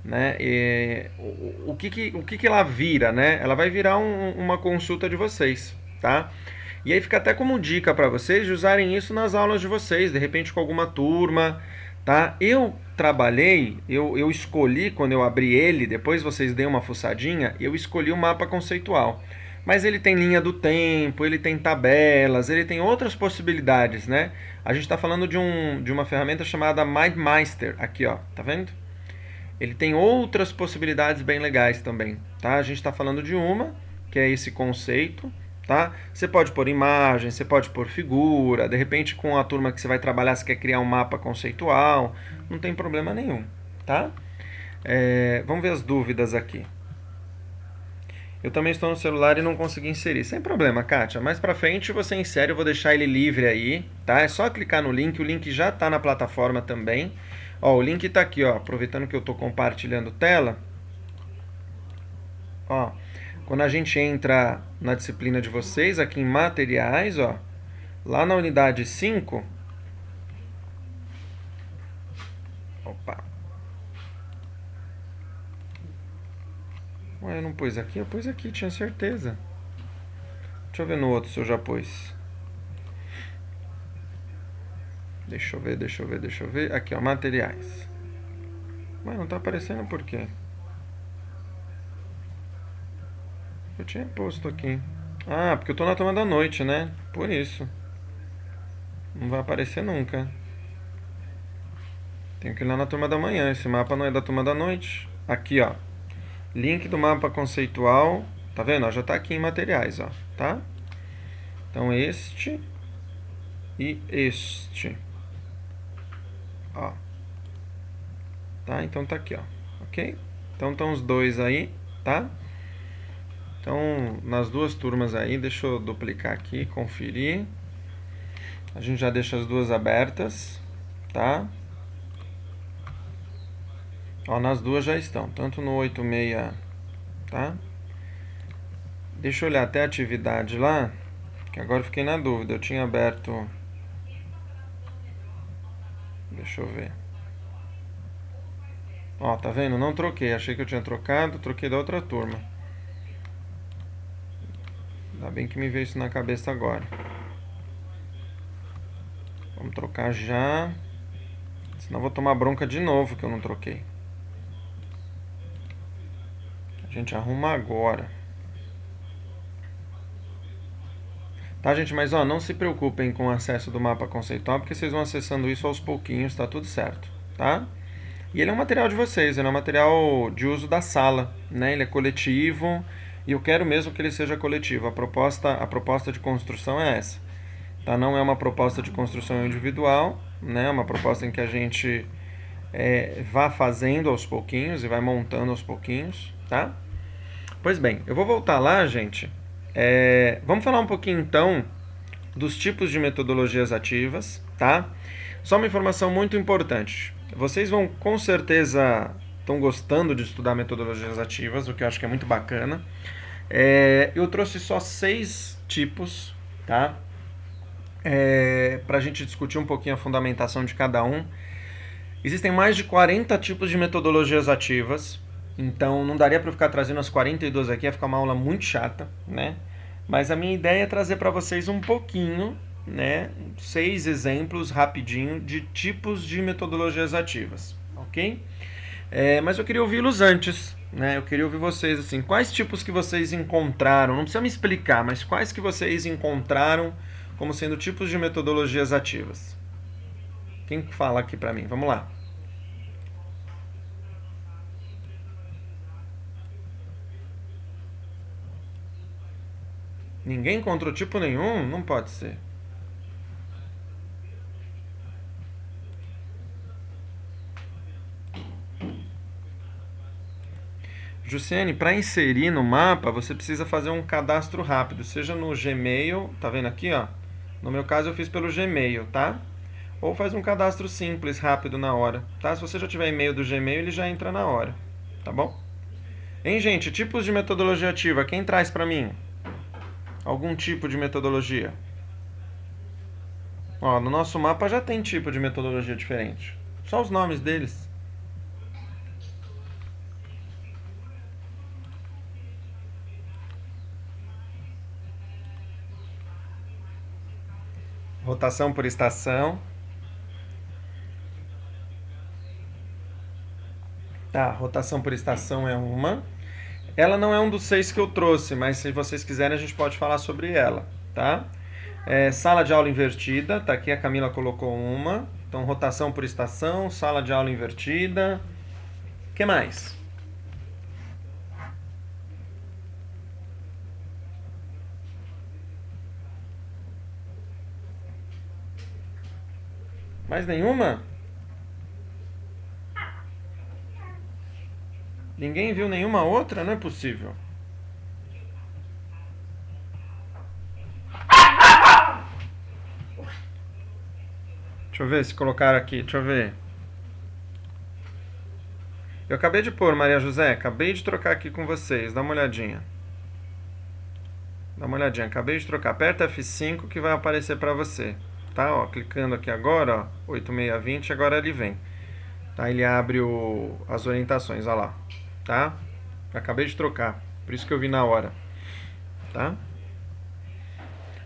né? O que ela vira, né? Ela vai virar uma consulta de vocês, tá? E aí fica até como dica para vocês de usarem isso nas aulas de vocês, de repente com alguma turma, tá? Eu escolhi, quando eu abri ele, depois vocês deem uma fuçadinha, eu escolhi o mapa conceitual. Mas ele tem linha do tempo, ele tem tabelas, ele tem outras possibilidades, né? A gente está falando de uma ferramenta chamada MindMeister, aqui ó, tá vendo? Ele tem outras possibilidades bem legais também, tá? A gente está falando de uma, que é esse conceito, tá? Você pode pôr imagem, você pode pôr figura, de repente com a turma que você vai trabalhar você quer criar um mapa conceitual, não tem problema nenhum, tá? Vamos ver as dúvidas aqui. Eu também estou no celular e não consegui inserir. Sem problema, Kátia. Mais pra frente você insere, eu vou deixar ele livre aí, tá? É só clicar no link, o link já está na plataforma também. Ó, o link está aqui, ó, aproveitando que eu estou compartilhando tela. Ó, quando a gente entra na disciplina de vocês, aqui em materiais, ó, lá na unidade 5... Opa. Ué, eu não pus aqui? Eu pus aqui, tinha certeza. Deixa eu ver no outro se eu já pus. Deixa eu ver. Aqui, ó, materiais. Mas não tá aparecendo por quê? Eu tinha posto aqui. Ah, porque eu tô na turma da noite, né? Por isso. Não vai aparecer nunca. Tenho que ir lá na turma da manhã. Esse mapa não é da turma da noite. Aqui, ó. Link do mapa conceitual. Tá vendo? Ó, já tá aqui em materiais, ó. Tá? Então este e este. Ó. Tá? Então tá aqui, ó. Ok? Então estão os dois aí, tá? Então, nas duas turmas aí, deixa eu duplicar aqui, conferir. A gente já deixa as duas abertas, tá? Ó, nas duas já estão, tanto no 86, tá? Deixa eu olhar até a atividade lá, que agora eu fiquei na dúvida. Eu tinha aberto... Deixa eu ver. Ó, tá vendo? Não troquei. Achei que eu tinha trocado, troquei da outra turma. Ainda bem que me veio isso na cabeça agora. Vamos trocar já. Senão eu vou tomar bronca de novo que eu não troquei. A gente arruma agora. Tá, gente? Mas ó, não se preocupem com o acesso do mapa conceitual, porque vocês vão acessando isso aos pouquinhos, tá tudo certo, tá? E ele é um material de vocês, ele é um material de uso da sala, né? Ele é coletivo e eu quero mesmo que ele seja coletivo. A proposta de construção é essa, tá? Não é uma proposta de construção individual, né? É uma proposta em que a gente vá fazendo aos pouquinhos e vai montando aos pouquinhos, tá? Pois bem, eu vou voltar lá, gente. Vamos falar um pouquinho então dos tipos de metodologias ativas, tá? Só uma informação muito importante. Vocês vão com certeza estão gostando de estudar metodologias ativas, o que eu acho que é muito bacana. Eu trouxe só 6 tipos, tá? Para a gente discutir um pouquinho a fundamentação de cada um. Existem mais de 40 tipos de metodologias ativas. Então não daria para ficar trazendo as 42 aqui, ia ficar uma aula muito chata, né? Mas a minha ideia é trazer para vocês um pouquinho, né? 6 exemplos rapidinho de tipos de metodologias ativas, ok? Mas eu queria ouvi-los antes, né? Eu queria ouvir vocês assim, quais tipos que vocês encontraram? Não precisa me explicar, mas quais que vocês encontraram como sendo tipos de metodologias ativas? Quem fala aqui para mim? Vamos lá. Ninguém encontrou tipo nenhum? Não pode ser. Jussiane, para inserir no mapa, você precisa fazer um cadastro rápido, seja no Gmail, tá vendo aqui, ó? No meu caso eu fiz pelo Gmail, tá? Ou faz um cadastro simples, rápido na hora, tá? Se você já tiver e-mail do Gmail, ele já entra na hora, tá bom? Hein, gente, tipos de metodologia ativa, quem traz para mim? Algum tipo de metodologia? Ó, no nosso mapa já tem tipo de metodologia diferente. Só os nomes deles. Rotação por estação. Tá, rotação por estação é uma. Ela não é um dos 6 que eu trouxe, mas se vocês quiserem a gente pode falar sobre ela, tá? Sala de aula invertida, tá aqui a Camila colocou uma. Então, rotação por estação, sala de aula invertida. O que mais? Mais nenhuma? Ninguém viu nenhuma outra? Não é possível. Deixa eu ver se colocaram aqui. Deixa eu ver. Eu acabei de pôr, Maria José. Acabei de trocar aqui com vocês. Dá uma olhadinha. Dá uma olhadinha. Acabei de trocar. Aperta F5 que vai aparecer pra você. Tá? Ó, clicando aqui agora, ó. 8620. Agora ele vem. Tá? Ele abre as orientações. Olha lá. Tá? Acabei de trocar. Por isso que eu vi na hora. Tá?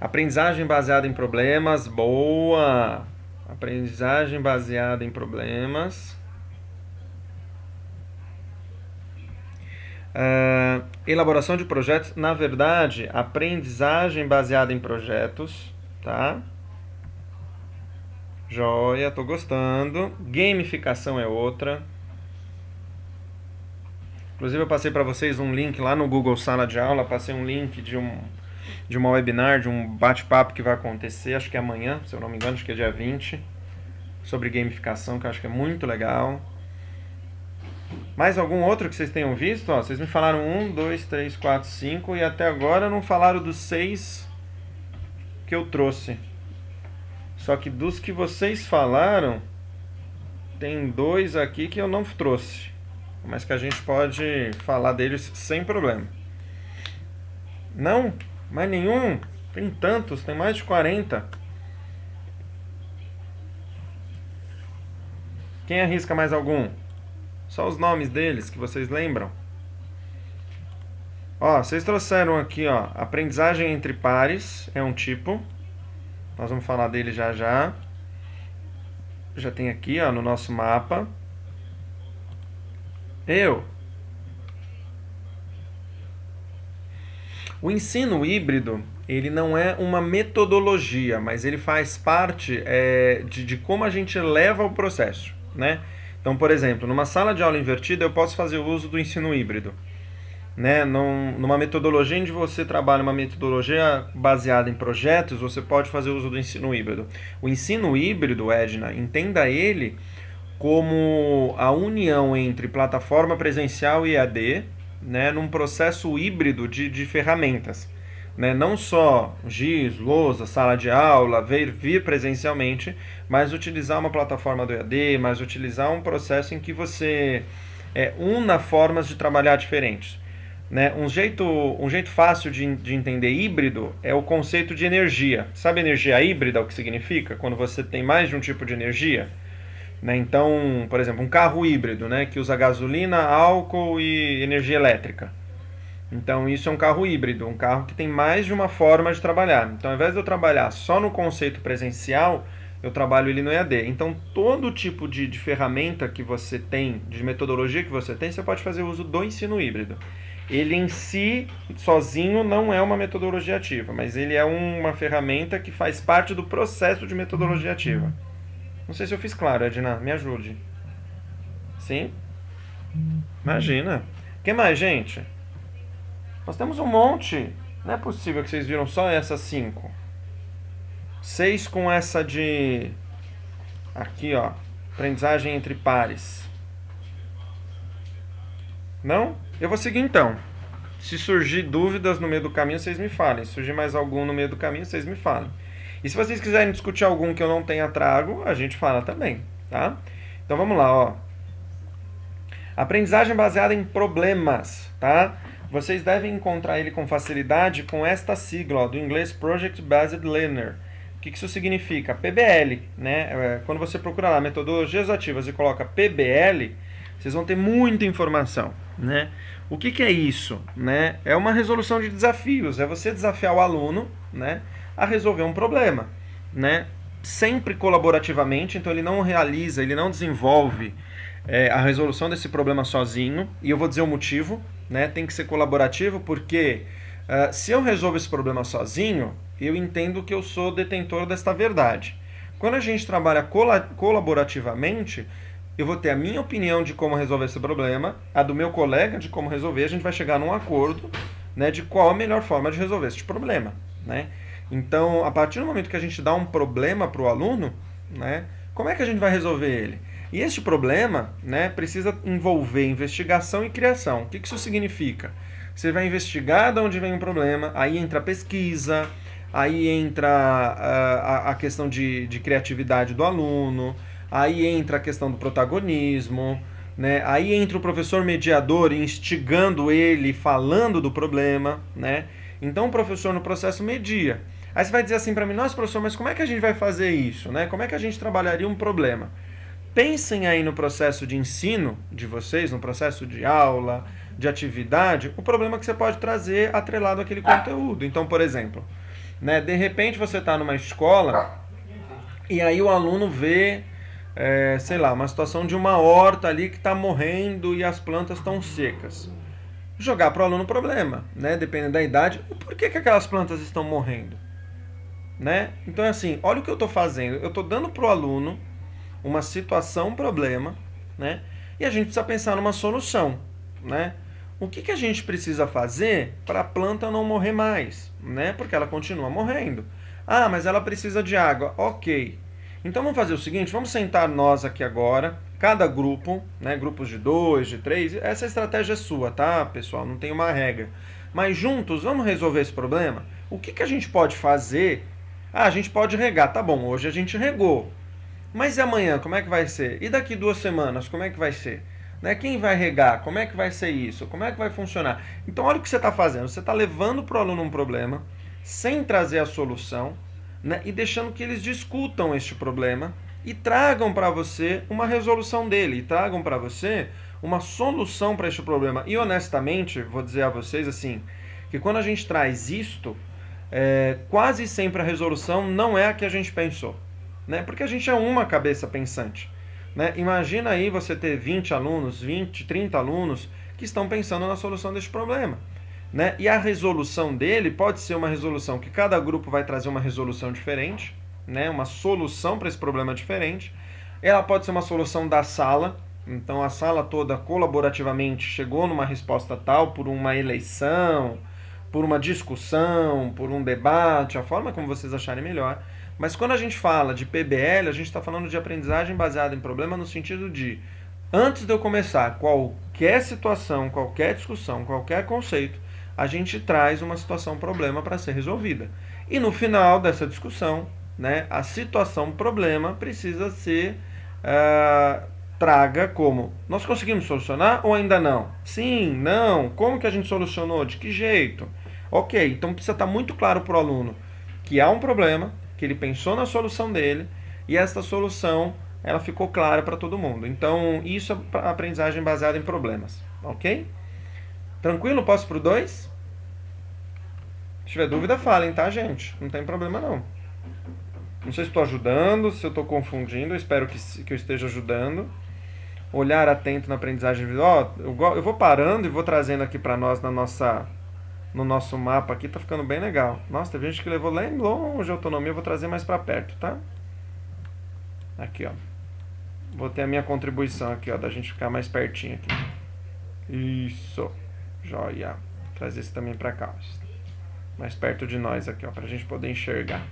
Aprendizagem baseada em problemas. Boa! Aprendizagem baseada em problemas. Elaboração de projetos. Na verdade, aprendizagem baseada em projetos. Tá? Joia, tô gostando. Gamificação é outra. Inclusive eu passei para vocês um link lá no Google Sala de Aula. Passei um link de uma webinar, de um bate-papo que vai acontecer, acho que é amanhã, se eu não me engano, acho que é dia 20, sobre gamificação, que eu acho que é muito legal. Mais algum outro que vocês tenham visto? Ó, vocês me falaram 1, 2, 3, 4, 5 e até agora não falaram dos 6 que eu trouxe. Só que dos que vocês falaram, tem 2 aqui que eu não trouxe, mas que a gente pode falar deles sem problema. Não? Mais nenhum? Tem tantos, tem mais de 40. Quem arrisca mais algum? Só os nomes deles que vocês lembram. Ó, vocês trouxeram aqui, ó, aprendizagem entre pares, é um tipo. Nós vamos falar dele já já. Já tem aqui, ó, no nosso mapa. O ensino híbrido, ele não é uma metodologia, mas ele faz parte de como a gente leva o processo, né? Então, por exemplo, numa sala de aula invertida eu posso fazer o uso do ensino híbrido, né? Numa metodologia onde você trabalha uma metodologia baseada em projetos, você pode fazer uso do ensino híbrido. O ensino híbrido, Edna, entenda ele como a união entre plataforma presencial e EAD, né, num processo híbrido de ferramentas. Né? Não só GIS, lousa, sala de aula, vir presencialmente, mas utilizar uma plataforma do EAD, mas utilizar um processo em que você una formas de trabalhar diferentes. Né? Um jeito fácil de entender híbrido é o conceito de energia. Sabe energia híbrida, o que significa? Quando você tem mais de um tipo de energia? Né? Então, por exemplo, um carro híbrido, né, que usa gasolina, álcool e energia elétrica. Então, isso é um carro híbrido, um carro que tem mais de uma forma de trabalhar. Então, ao invés de eu trabalhar só no conceito presencial, eu trabalho ele no EAD. Então, todo tipo de ferramenta que você tem, de metodologia que você tem, você pode fazer uso do ensino híbrido. ele em si, sozinho, não é uma metodologia ativa, mas ele é uma ferramenta que faz parte do processo de metodologia ativa. Não sei se eu fiz claro, Edna, me ajude. Sim? Imagina. O que mais, gente? Nós temos um monte. Não é possível que vocês viram só essas 5. 6 com essa de... Aqui, ó. Aprendizagem entre pares. Não? Eu vou seguir então. Se surgir dúvidas no meio do caminho, vocês me falem. Se surgir mais algum no meio do caminho, vocês me falem. E se vocês quiserem discutir algum que eu não tenha trago, a gente fala também, tá? Então vamos lá, ó. Aprendizagem baseada em problemas, tá? Vocês devem encontrar ele com facilidade com esta sigla, ó, do inglês Project Based Learner. O que isso significa? PBL, né? Quando você procura lá metodologias ativas e coloca PBL, vocês vão ter muita informação, né? O que é isso, né? É uma resolução de desafios, é você desafiar o aluno, né, a resolver um problema, né? Sempre colaborativamente, então ele não realiza, ele não desenvolve a resolução desse problema sozinho, e eu vou dizer o motivo, né? Tem que ser colaborativo, porque se eu resolvo esse problema sozinho, eu entendo que eu sou detentor desta verdade. Quando a gente trabalha colaborativamente, eu vou ter a minha opinião de como resolver esse problema, a do meu colega de como resolver, a gente vai chegar num acordo, né, de qual a melhor forma de resolver esse problema, né? Então, a partir do momento que a gente dá um problema para o aluno, né, como é que a gente vai resolver ele? E este problema, né, precisa envolver investigação e criação. O que isso significa? Você vai investigar de onde vem o problema, aí entra a pesquisa, aí entra a questão de criatividade do aluno, aí entra a questão do protagonismo, né? Aí entra o professor mediador instigando ele, falando do problema, né? Então o professor no processo media. Aí você vai dizer assim para mim, nossa professor, mas como é que a gente vai fazer isso, né? Como é que a gente trabalharia um problema? Pensem aí no processo de ensino de vocês, no processo de aula, de atividade, o problema que você pode trazer atrelado àquele conteúdo. Então, por exemplo, né, de repente você está numa escola e aí o aluno vê, sei lá, uma situação de uma horta ali que está morrendo e as plantas estão secas. Jogar para o aluno o problema, né, dependendo da idade, por que aquelas plantas estão morrendo? Né? Então, assim, olha o que eu estou fazendo. Eu estou dando para o aluno uma situação, um problema, né? E a gente precisa pensar numa solução, né? O que a gente precisa fazer para a planta não morrer mais, né? Porque ela continua morrendo. Ah, mas ela precisa de água. Ok. Então vamos fazer o seguinte, vamos sentar nós aqui agora, cada grupo, né? Grupos de 2, de 3, essa estratégia é sua, tá, pessoal? Não tem uma regra. Mas juntos, vamos resolver esse problema? O que a gente pode fazer? Ah, a gente pode regar. Tá bom, hoje a gente regou. Mas e amanhã, como é que vai ser? E daqui 2 semanas, como é que vai ser? Né? Quem vai regar? Como é que vai ser isso? Como é que vai funcionar? Então, olha o que você está fazendo. Você está levando para o aluno um problema, sem trazer a solução, né? E deixando que eles discutam este problema e tragam para você uma resolução dele, e tragam para você uma solução para este problema. E, honestamente, vou dizer a vocês assim, que quando a gente traz isto, quase sempre a resolução não é a que a gente pensou. Né? Porque a gente é uma cabeça pensante. Né? Imagina aí você ter 20 alunos, 20, 30 alunos que estão pensando na solução deste problema. Né? E a resolução dele pode ser uma resolução que cada grupo vai trazer uma resolução diferente, né? Uma solução para esse problema diferente. Ela pode ser uma solução da sala, então a sala toda colaborativamente chegou numa resposta tal por uma eleição, por uma discussão, por um debate, a forma como vocês acharem melhor. Mas quando a gente fala de PBL, a gente está falando de aprendizagem baseada em problema no sentido de, antes de eu começar qualquer situação, qualquer discussão, qualquer conceito, a gente traz uma situação-problema para ser resolvida. E no final dessa discussão, né, a situação-problema precisa ser traga como, nós conseguimos solucionar ou ainda não? Sim, não, como que a gente solucionou? De que jeito? Ok, então precisa estar muito claro para o aluno que há um problema, que ele pensou na solução dele, e essa solução ela ficou clara para todo mundo. Então, isso é aprendizagem baseada em problemas. Ok? Tranquilo? Posso para o 2? Se tiver dúvida, falem, tá, gente? Não tem problema, não. Não sei se estou ajudando, se eu estou confundindo, eu espero que eu esteja ajudando. olhar atento na aprendizagem individual, eu vou parando e vou trazendo aqui para nós no nosso mapa aqui, tá ficando bem legal. Nossa, teve gente que levou lá longe a autonomia, eu vou trazer mais para perto, tá? Aqui, ó. Vou ter a minha contribuição aqui, ó, da gente ficar mais pertinho aqui. Isso. Joia. Trazer esse também para cá. Mais perto de nós aqui, ó, pra gente poder enxergar.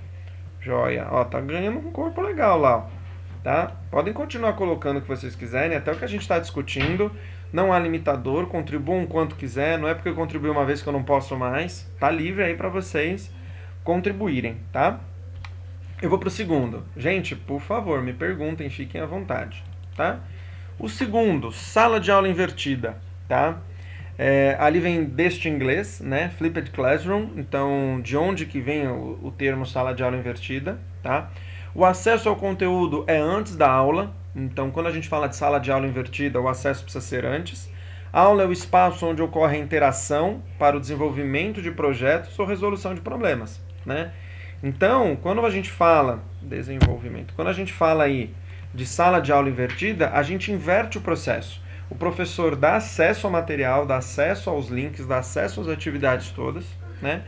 Joia. Ó, tá ganhando um corpo legal lá, ó. Tá? Podem continuar colocando o que vocês quiserem, até o que a gente está discutindo. Não há limitador, contribuam quanto quiser. Não é porque eu contribuí uma vez que eu não posso mais. Tá livre aí para vocês contribuírem, tá? Eu vou pro segundo. Gente, por favor, me perguntem, fiquem à vontade, tá? O segundo, sala de aula invertida, tá? Ali vem deste inglês, né? Flipped Classroom. Então, de onde que vem o termo sala de aula invertida, tá? O acesso ao conteúdo é antes da aula. Então, quando a gente fala de sala de aula invertida, o acesso precisa ser antes. A aula é o espaço onde ocorre a interação para o desenvolvimento de projetos ou resolução de problemas, né? Então, quando a gente fala desenvolvimento, quando a gente fala aí de sala de aula invertida, a gente inverte o processo. O professor dá acesso ao material, dá acesso aos links, dá acesso às atividades todas, né?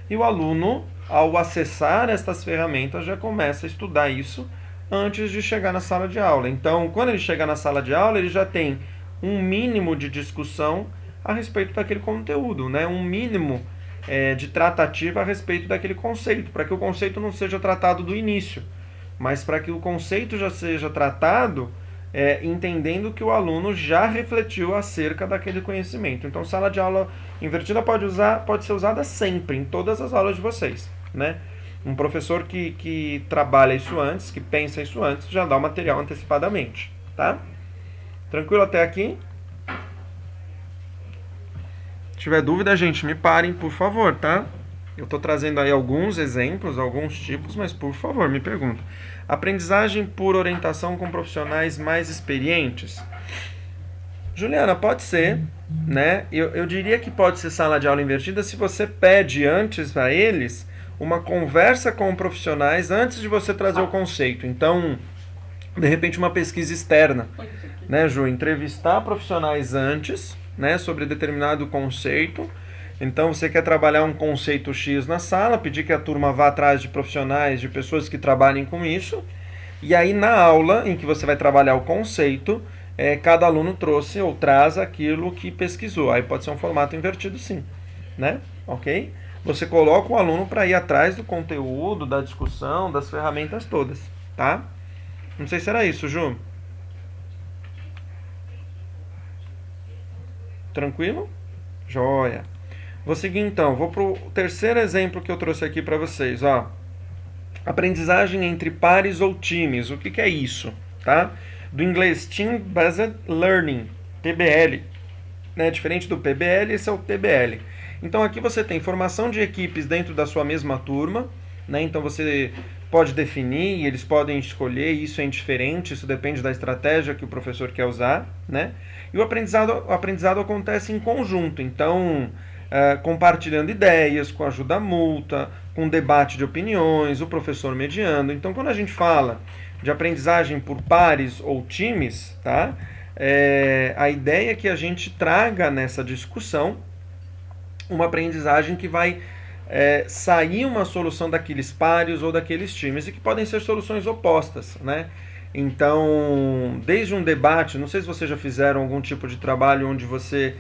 E o aluno, ao acessar estas ferramentas, já começa a estudar isso antes de chegar na sala de aula. Então, quando ele chega na sala de aula, ele já tem um mínimo de discussão a respeito daquele conteúdo, né? Um mínimo de tratativa a respeito daquele conceito, para que o conceito não seja tratado do início, mas para que o conceito já seja tratado entendendo que o aluno já refletiu acerca daquele conhecimento. Então, sala de aula invertida pode ser usada sempre, em todas as aulas de vocês, né? Um professor que trabalha isso antes, que pensa isso antes, já dá o material antecipadamente, tá? Tranquilo até aqui? Se tiver dúvida, gente, me parem, por favor, tá? Eu estou trazendo aí alguns exemplos, alguns tipos, mas por favor, me pergunta. Aprendizagem por orientação com profissionais mais experientes? Juliana, pode ser, né? Eu diria que pode ser sala de aula invertida se você pede antes para eles uma conversa com profissionais antes de você trazer o conceito. Então, de repente, uma pesquisa externa, né, Ju? Entrevistar profissionais antes, né, sobre determinado conceito. Então, você quer trabalhar um conceito X na sala, pedir que a turma vá atrás de profissionais, de pessoas que trabalhem com isso. E aí, na aula em que você vai trabalhar o conceito, cada aluno trouxe ou traz aquilo que pesquisou. Aí pode ser um formato invertido, sim, né? Ok? Você coloca o aluno para ir atrás do conteúdo, da discussão, das ferramentas todas, tá? Não sei se era isso, Ju. Tranquilo? Joia. Vou seguir então, vou para o terceiro exemplo que eu trouxe aqui para vocês, ó. Aprendizagem entre pares ou times, o que é isso, tá? Do inglês Team Based Learning, TBL, né? Diferente do PBL, esse é o TBL. Então aqui você tem formação de equipes dentro da sua mesma turma, né? Então você pode definir, eles podem escolher, isso é indiferente, isso depende da estratégia que o professor quer usar, né? E o aprendizado acontece em conjunto, então compartilhando ideias, com ajuda mútua, com debate de opiniões, o professor mediando. Então quando a gente fala de aprendizagem por pares ou times, tá? A ideia é que a gente traga nessa discussão uma aprendizagem que vai sair uma solução daqueles pares ou daqueles times e que podem ser soluções opostas, né? Então, desde um debate, não sei se vocês já fizeram algum tipo de trabalho onde você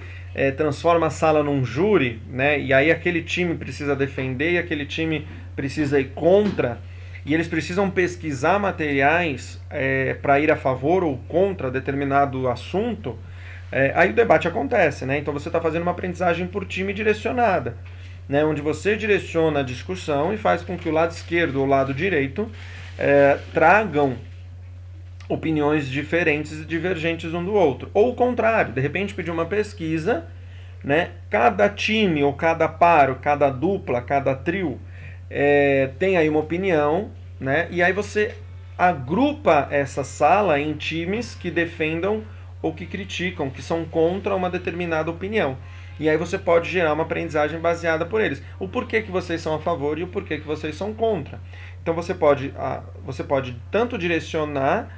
transforma a sala num júri, né? E aí aquele time precisa defender e aquele time precisa ir contra, e eles precisam pesquisar materiais para ir a favor ou contra determinado assunto. Aí o debate acontece, né? Então você está fazendo uma aprendizagem por time direcionada, né? Onde você direciona a discussão e faz com que o lado esquerdo ou o lado direito tragam opiniões diferentes e divergentes um do outro. Ou o contrário, de repente pedir uma pesquisa, né? Cada time, ou cada par, ou cada dupla, cada trio tem aí uma opinião, né? E aí você agrupa essa sala em times que defendam ou que criticam, que são contra uma determinada opinião. E aí você pode gerar uma aprendizagem baseada por eles. O porquê que vocês são a favor e o porquê que vocês são contra. Então você pode tanto direcionar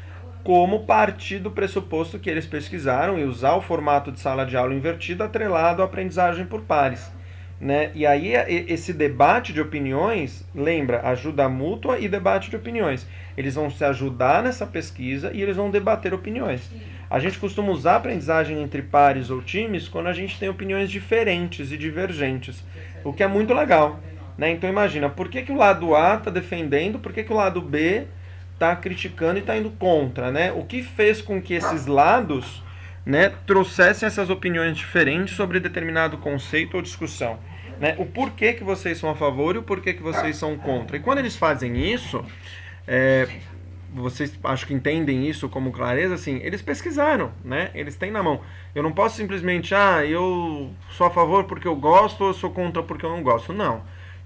como partir do pressuposto que eles pesquisaram e usar o formato de sala de aula invertido atrelado à aprendizagem por pares. Né? E aí esse debate de opiniões, lembra, ajuda mútua e debate de opiniões. Eles vão se ajudar nessa pesquisa e eles vão debater opiniões. A gente costuma usar a aprendizagem entre pares ou times quando a gente tem opiniões diferentes e divergentes, o que é muito legal. Né? Então imagina, por que o lado A está defendendo, por que o lado B está criticando e está indo contra? Né? O que fez com que esses lados, né, trouxessem essas opiniões diferentes sobre determinado conceito ou discussão? Né? O porquê que vocês são a favor e o porquê que vocês são contra. E quando eles fazem isso, vocês acho que entendem isso como clareza, assim, eles pesquisaram, né? Eles têm na mão. Eu não posso simplesmente, eu sou a favor porque eu gosto ou eu sou contra porque eu não gosto. Não.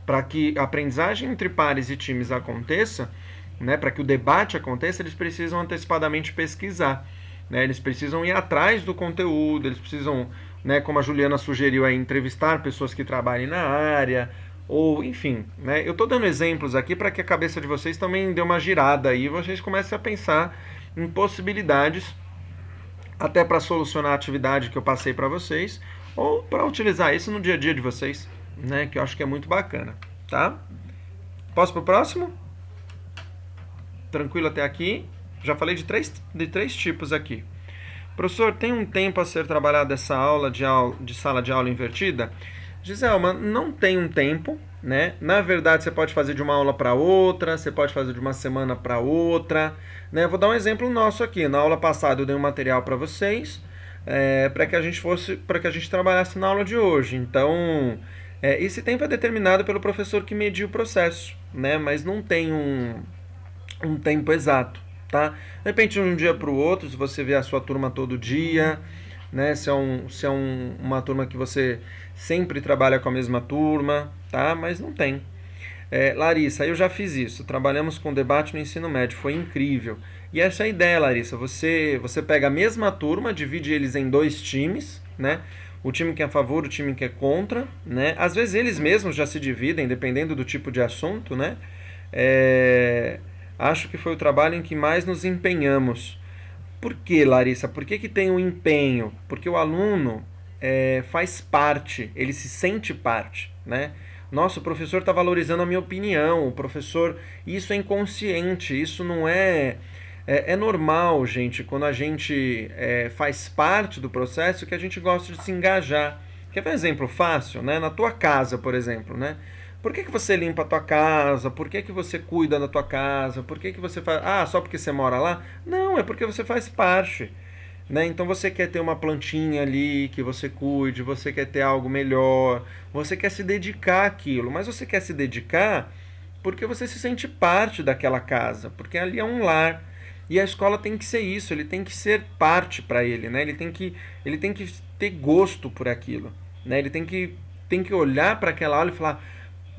Para que a aprendizagem entre pares e times aconteça, né, para que o debate aconteça, eles precisam antecipadamente pesquisar. Né? Eles precisam ir atrás do conteúdo, eles precisam, né, como a Juliana sugeriu, entrevistar pessoas que trabalhem na área, ou enfim. Né? Eu estou dando exemplos aqui para que a cabeça de vocês também dê uma girada aí e vocês comecem a pensar em possibilidades até para solucionar a atividade que eu passei para vocês, ou para utilizar isso no dia a dia de vocês, né, que eu acho que é muito bacana. Tá? Posso para o próximo? Tranquilo até aqui? Já falei de três tipos aqui. Professor, tem um tempo a ser trabalhado essa aula de sala de aula invertida? Giselma, não tem um tempo, né? Na verdade, você pode fazer de uma aula para outra, você pode fazer de uma semana para outra, né? Vou dar um exemplo nosso aqui. Na aula passada eu dei um material para vocês, para que a gente trabalhasse na aula de hoje. Então, esse tempo é determinado pelo professor que mediu o processo, né? Mas não tem um tempo exato. Tá? De repente, de um dia para o outro, se você vê a sua turma todo dia, né? Se é uma turma que você sempre trabalha com a mesma turma, tá? Mas não tem. Larissa, eu já fiz isso. Trabalhamos com debate no ensino médio, foi incrível. E essa é a ideia, Larissa. Você pega a mesma turma, divide eles em 2 times, né? O time que é a favor, o time que é contra, né? Às vezes eles mesmos já se dividem, dependendo do tipo de assunto, né? Acho que foi o trabalho em que mais nos empenhamos. Por que, Larissa? Por que tem um empenho? Porque o aluno faz parte, ele se sente parte, né? Nossa, o professor está valorizando a minha opinião, o professor... Isso é inconsciente, isso não é... É normal, gente, quando a gente faz parte do processo, que a gente gosta de se engajar. Quer ver um exemplo fácil? Né? Na tua casa, por exemplo, né? Por que você limpa a tua casa? Por que você cuida da tua casa? Por que você faz... só porque você mora lá? Não, é porque você faz parte. Né? Então você quer ter uma plantinha ali que você cuide, você quer ter algo melhor, você quer se dedicar àquilo. Mas você quer se dedicar porque você se sente parte daquela casa, porque ali é um lar. E a escola tem que ser isso, ele tem que ser parte para ele, né? Ele tem que ter gosto por aquilo. Né? Ele tem que olhar para aquela aula e falar...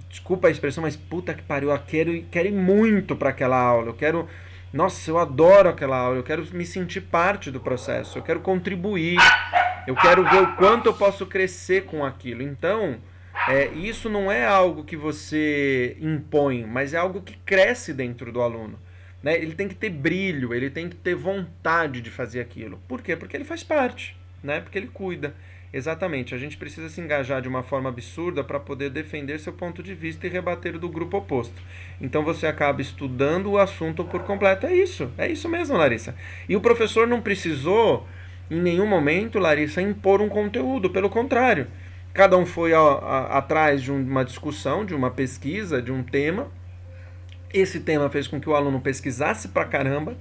Desculpa a expressão, mas puta que pariu, eu quero ir muito para aquela aula. Nossa, eu adoro aquela aula, eu quero me sentir parte do processo, eu quero contribuir, eu quero ver o quanto eu posso crescer com aquilo. Então, isso não é algo que você impõe, mas é algo que cresce dentro do aluno. Né? Ele tem que ter brilho, ele tem que ter vontade de fazer aquilo. Por quê? Porque ele faz parte, né? Porque ele cuida. Exatamente, a gente precisa se engajar de uma forma absurda para poder defender seu ponto de vista e rebater o do grupo oposto. Então você acaba estudando o assunto por completo. É isso mesmo, Larissa. E o professor não precisou, em nenhum momento, Larissa, impor um conteúdo, pelo contrário. Cada um foi atrás de uma discussão, de uma pesquisa, de um tema. Esse tema fez com que o aluno pesquisasse pra caramba,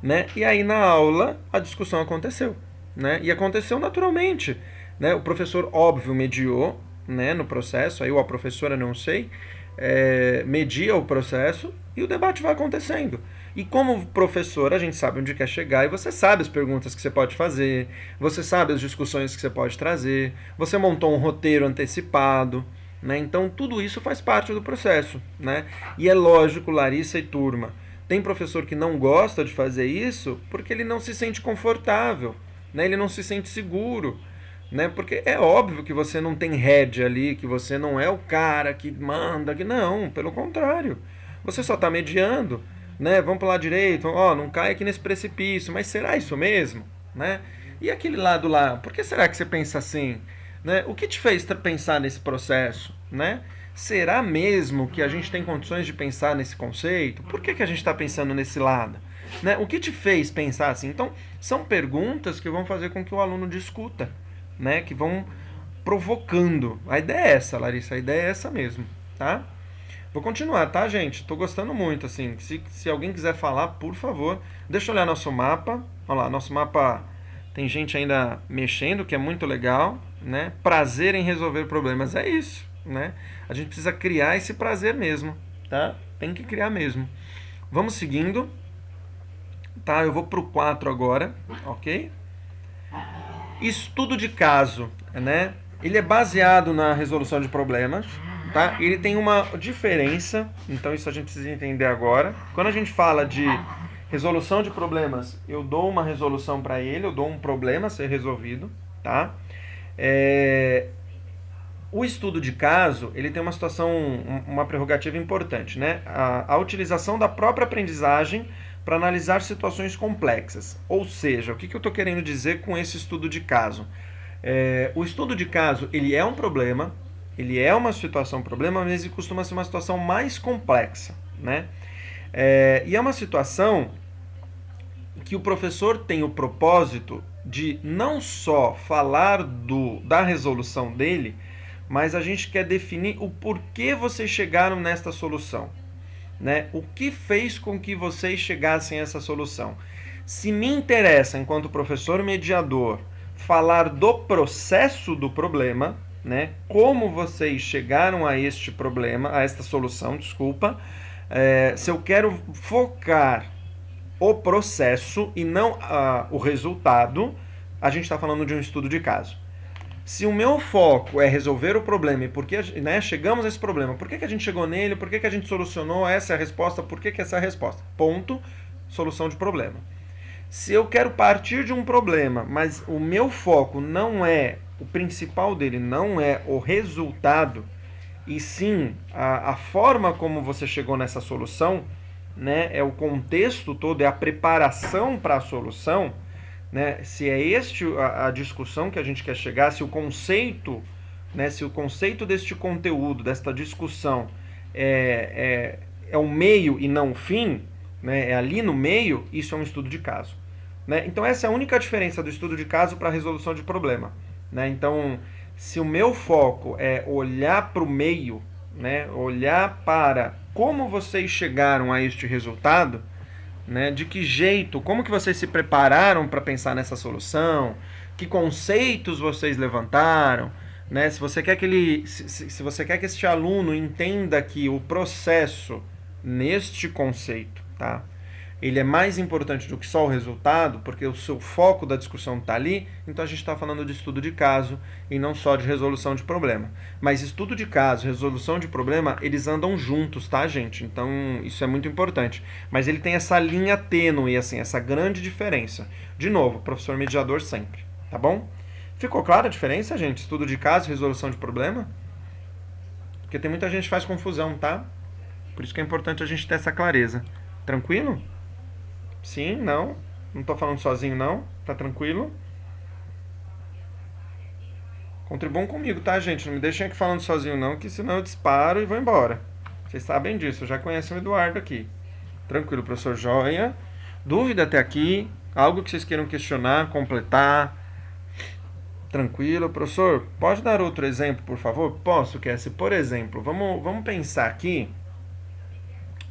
né? E aí na aula a discussão aconteceu, né? E aconteceu naturalmente. Né? O professor, óbvio, mediou, né, no processo, aí ou a professora, não sei, media o processo e o debate vai acontecendo. E como professor, a gente sabe onde quer chegar e você sabe as perguntas que você pode fazer, você sabe as discussões que você pode trazer, você montou um roteiro antecipado, né? Então tudo isso faz parte do processo. Né? E é lógico, Larissa e turma, tem professor que não gosta de fazer isso porque ele não se sente confortável, né? Ele não se sente seguro. Né? Porque é óbvio que você não tem head ali, que você não é o cara que manda, que não, pelo contrário. Você só está mediando, né? Vamos para o lado direito, ó, não cai aqui nesse precipício, mas será isso mesmo, né? E aquele lado lá, por que será que você pensa assim, né? O que te fez pensar nesse processo, né? Será mesmo que a gente tem condições de pensar nesse conceito? Por que a gente está pensando nesse lado? Né? O que te fez pensar assim? Então, são perguntas que vão fazer com que o aluno discuta, né? Que vão provocando. A ideia é essa, Larissa, a ideia é essa mesmo, tá? Vou continuar, tá, gente? Tô gostando muito, assim. Se alguém quiser falar, por favor, deixa eu olhar nosso mapa. Olha lá, nosso mapa tem gente ainda mexendo, que é muito legal, né? Prazer em resolver problemas, é isso, né? A gente precisa criar esse prazer mesmo, tá? Tem que criar mesmo. Vamos seguindo, tá? Eu vou pro 4 agora, ok? Estudo de caso, né? Ele é baseado na resolução de problemas, tá? Ele tem uma diferença, então isso a gente precisa entender agora. Quando a gente fala de resolução de problemas, eu dou uma resolução para ele, eu dou um problema a ser resolvido, tá? O estudo de caso, ele tem uma situação, uma prerrogativa importante, né? A utilização da própria aprendizagem para analisar situações complexas. Ou seja, o que eu estou querendo dizer com esse estudo de caso? O estudo de caso, ele é um problema, ele é uma situação problema, mas ele costuma ser uma situação mais complexa, né? E é uma situação que o professor tem o propósito de não só falar da resolução dele, mas a gente quer definir o porquê vocês chegaram nesta solução, né? O que fez com que vocês chegassem a essa solução? Se me interessa, enquanto professor mediador, falar do processo do problema, né? Como vocês chegaram a este problema, a esta solução, desculpa. Se eu quero focar o processo e não o resultado, a gente está falando de um estudo de caso. Se o meu foco é resolver o problema e por que, né, chegamos a esse problema, por que a gente chegou nele, por que a gente solucionou, essa é a resposta, por que essa é a resposta? Ponto, solução de problema. Se eu quero partir de um problema, mas o meu foco não é, o principal dele não é o resultado, e sim a forma como você chegou nessa solução, né, é o contexto todo, é a preparação para a solução, né, se é este a discussão que a gente quer chegar, se o conceito, né, se o conceito deste conteúdo, desta discussão é o meio e não o fim, né, é ali no meio, isso é um estudo de caso. Né? Então essa é a única diferença do estudo de caso para a resolução de problema. Né? Então, se o meu foco é olhar para o meio, né, olhar para como vocês chegaram a este resultado, né, de que jeito, como que vocês se prepararam para pensar nessa solução, que conceitos vocês levantaram, né, se você quer que se você quer que este aluno entenda que o processo neste conceito, tá, ele é mais importante do que só o resultado, porque o seu foco da discussão está ali, então a gente está falando de estudo de caso e não só de resolução de problema. Mas estudo de caso, resolução de problema, eles andam juntos, tá, gente? Então isso é muito importante. Mas ele tem essa linha tênue, assim, essa grande diferença. De novo, professor mediador sempre, tá bom? Ficou clara a diferença, gente? Estudo de caso, resolução de problema? Porque tem muita gente que faz confusão, tá? Por isso que é importante a gente ter essa clareza. Tranquilo? Sim, não. Não tô falando sozinho, não. Tá tranquilo? Contribuam comigo, tá, gente? Não me deixem aqui falando sozinho, não, que senão eu disparo e vou embora. Vocês sabem disso, já conhecem o Eduardo aqui. Tranquilo, professor Joia. Dúvida até aqui? Algo que vocês queiram questionar, completar? Tranquilo, professor? Pode dar outro exemplo, por favor? Posso, Cassie? Por exemplo, vamos pensar aqui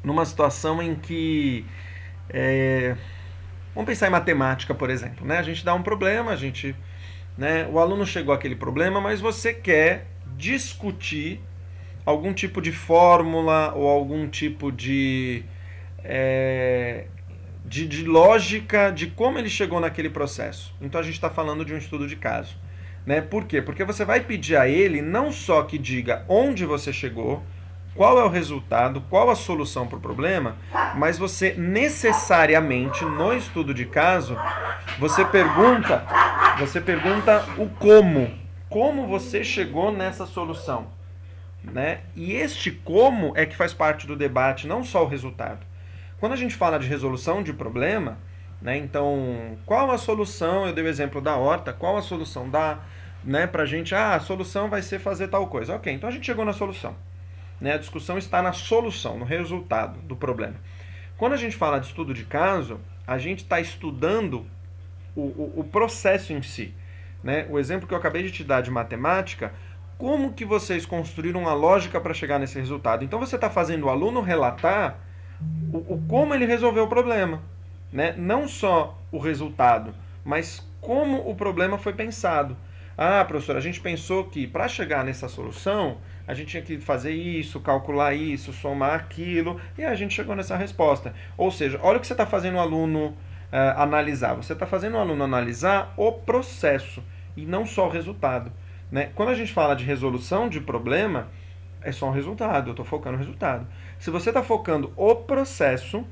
numa situação em que... vamos pensar em matemática, por exemplo. Né? A gente dá um problema, né, o aluno chegou àquele problema, mas você quer discutir algum tipo de fórmula ou algum tipo de lógica de como ele chegou naquele processo. Então a gente está falando de um estudo de caso. Né? Por quê? Porque você vai pedir a ele não só que diga onde você chegou, qual é o resultado, qual a solução para o problema, mas você necessariamente, no estudo de caso, você pergunta o como você chegou nessa solução. Né? E este como é que faz parte do debate, não só o resultado. Quando a gente fala de resolução de problema, né, então, qual a solução? Eu dei o exemplo da horta, qual a solução dá, né, pra gente, a solução vai ser fazer tal coisa. Ok, então a gente chegou na solução. Né, a discussão está na solução, no resultado do problema. Quando a gente fala de estudo de caso, a gente está estudando o processo em si. Né? O exemplo que eu acabei de te dar de matemática, como que vocês construíram uma lógica para chegar nesse resultado? Então você está fazendo o aluno relatar como ele resolveu o problema. Né? Não só o resultado, mas como o problema foi pensado. Ah, professor, a gente pensou que para chegar nessa solução, a gente tinha que fazer isso, calcular isso, somar aquilo, e a gente chegou nessa resposta. Ou seja, olha o que você está fazendo o aluno analisar. Você está fazendo o aluno analisar o processo e não só o resultado. Né? Quando a gente fala de resolução de problema, é só um resultado, eu estou focando no resultado. Se você está focando o processo,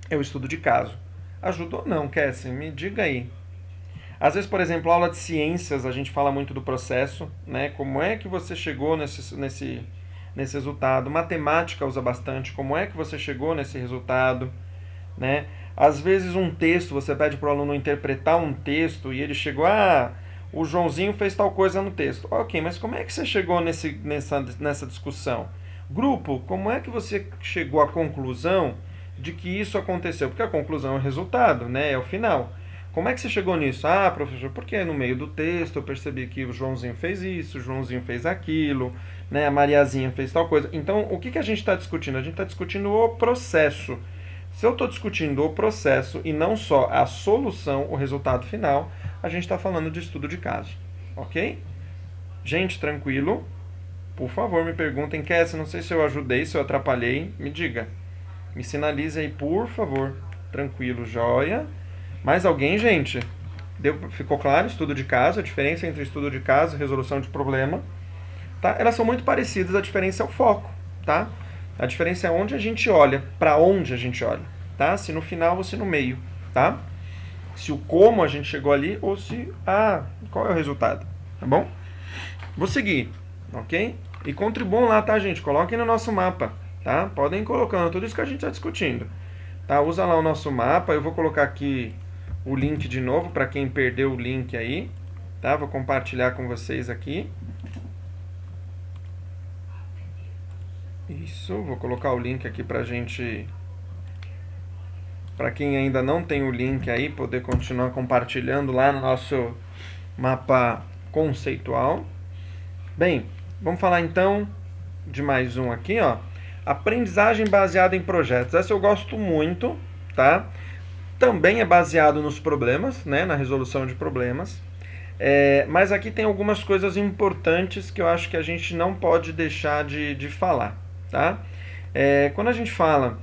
é o estudo de caso. Ajuda ou não, Cassie? Me diga aí. Às vezes, por exemplo, aula de ciências, a gente fala muito do processo, né? Como é que você chegou nesse resultado? Matemática usa bastante, como é que você chegou nesse resultado, né? Às vezes um texto, você pede para o aluno interpretar um texto e ele chegou, o Joãozinho fez tal coisa no texto. Ok, mas como é que você chegou nessa discussão? Grupo, como é que você chegou à conclusão de que isso aconteceu? Porque a conclusão é o resultado, né? É o final. Como é que você chegou nisso? Ah, professor, porque no meio do texto eu percebi que o Joãozinho fez isso, o Joãozinho fez aquilo, né? A Mariazinha fez tal coisa. Então, o que a gente está discutindo? A gente está discutindo o processo. Se eu estou discutindo o processo e não só a solução, o resultado final, a gente está falando de estudo de caso. Ok? Gente, tranquilo? Por favor, me perguntem, Cassie, não sei se eu ajudei, se eu atrapalhei, me diga. Me sinalize aí, por favor. Tranquilo, joia. Mais alguém, gente? Ficou claro? Estudo de caso, a diferença entre estudo de caso e resolução de problema. Tá? Elas são muito parecidas, a diferença é o foco. Tá? A diferença é onde a gente olha, para onde a gente olha. Tá? Se no final ou se no meio. Tá? Se o como a gente chegou ali ou se... qual é o resultado. Tá bom? Vou seguir. Ok? E contribuam lá, tá, gente? Coloquem no nosso mapa. Tá? Podem ir colocando tudo isso que a gente está discutindo. Tá? Usa lá o nosso mapa. Eu vou colocar aqui o link de novo para quem perdeu o link aí, tá? Vou compartilhar com vocês aqui. Isso, vou colocar o link aqui pra gente, para quem ainda não tem o link aí, poder continuar compartilhando lá no nosso mapa conceitual. Bem, vamos falar então de mais um aqui, ó. Aprendizagem baseada em projetos. Essa eu gosto muito, tá? Também é baseado nos problemas, né, na resolução de problemas. Mas aqui tem algumas coisas importantes que eu acho que a gente não pode deixar de falar. Tá? Quando a gente fala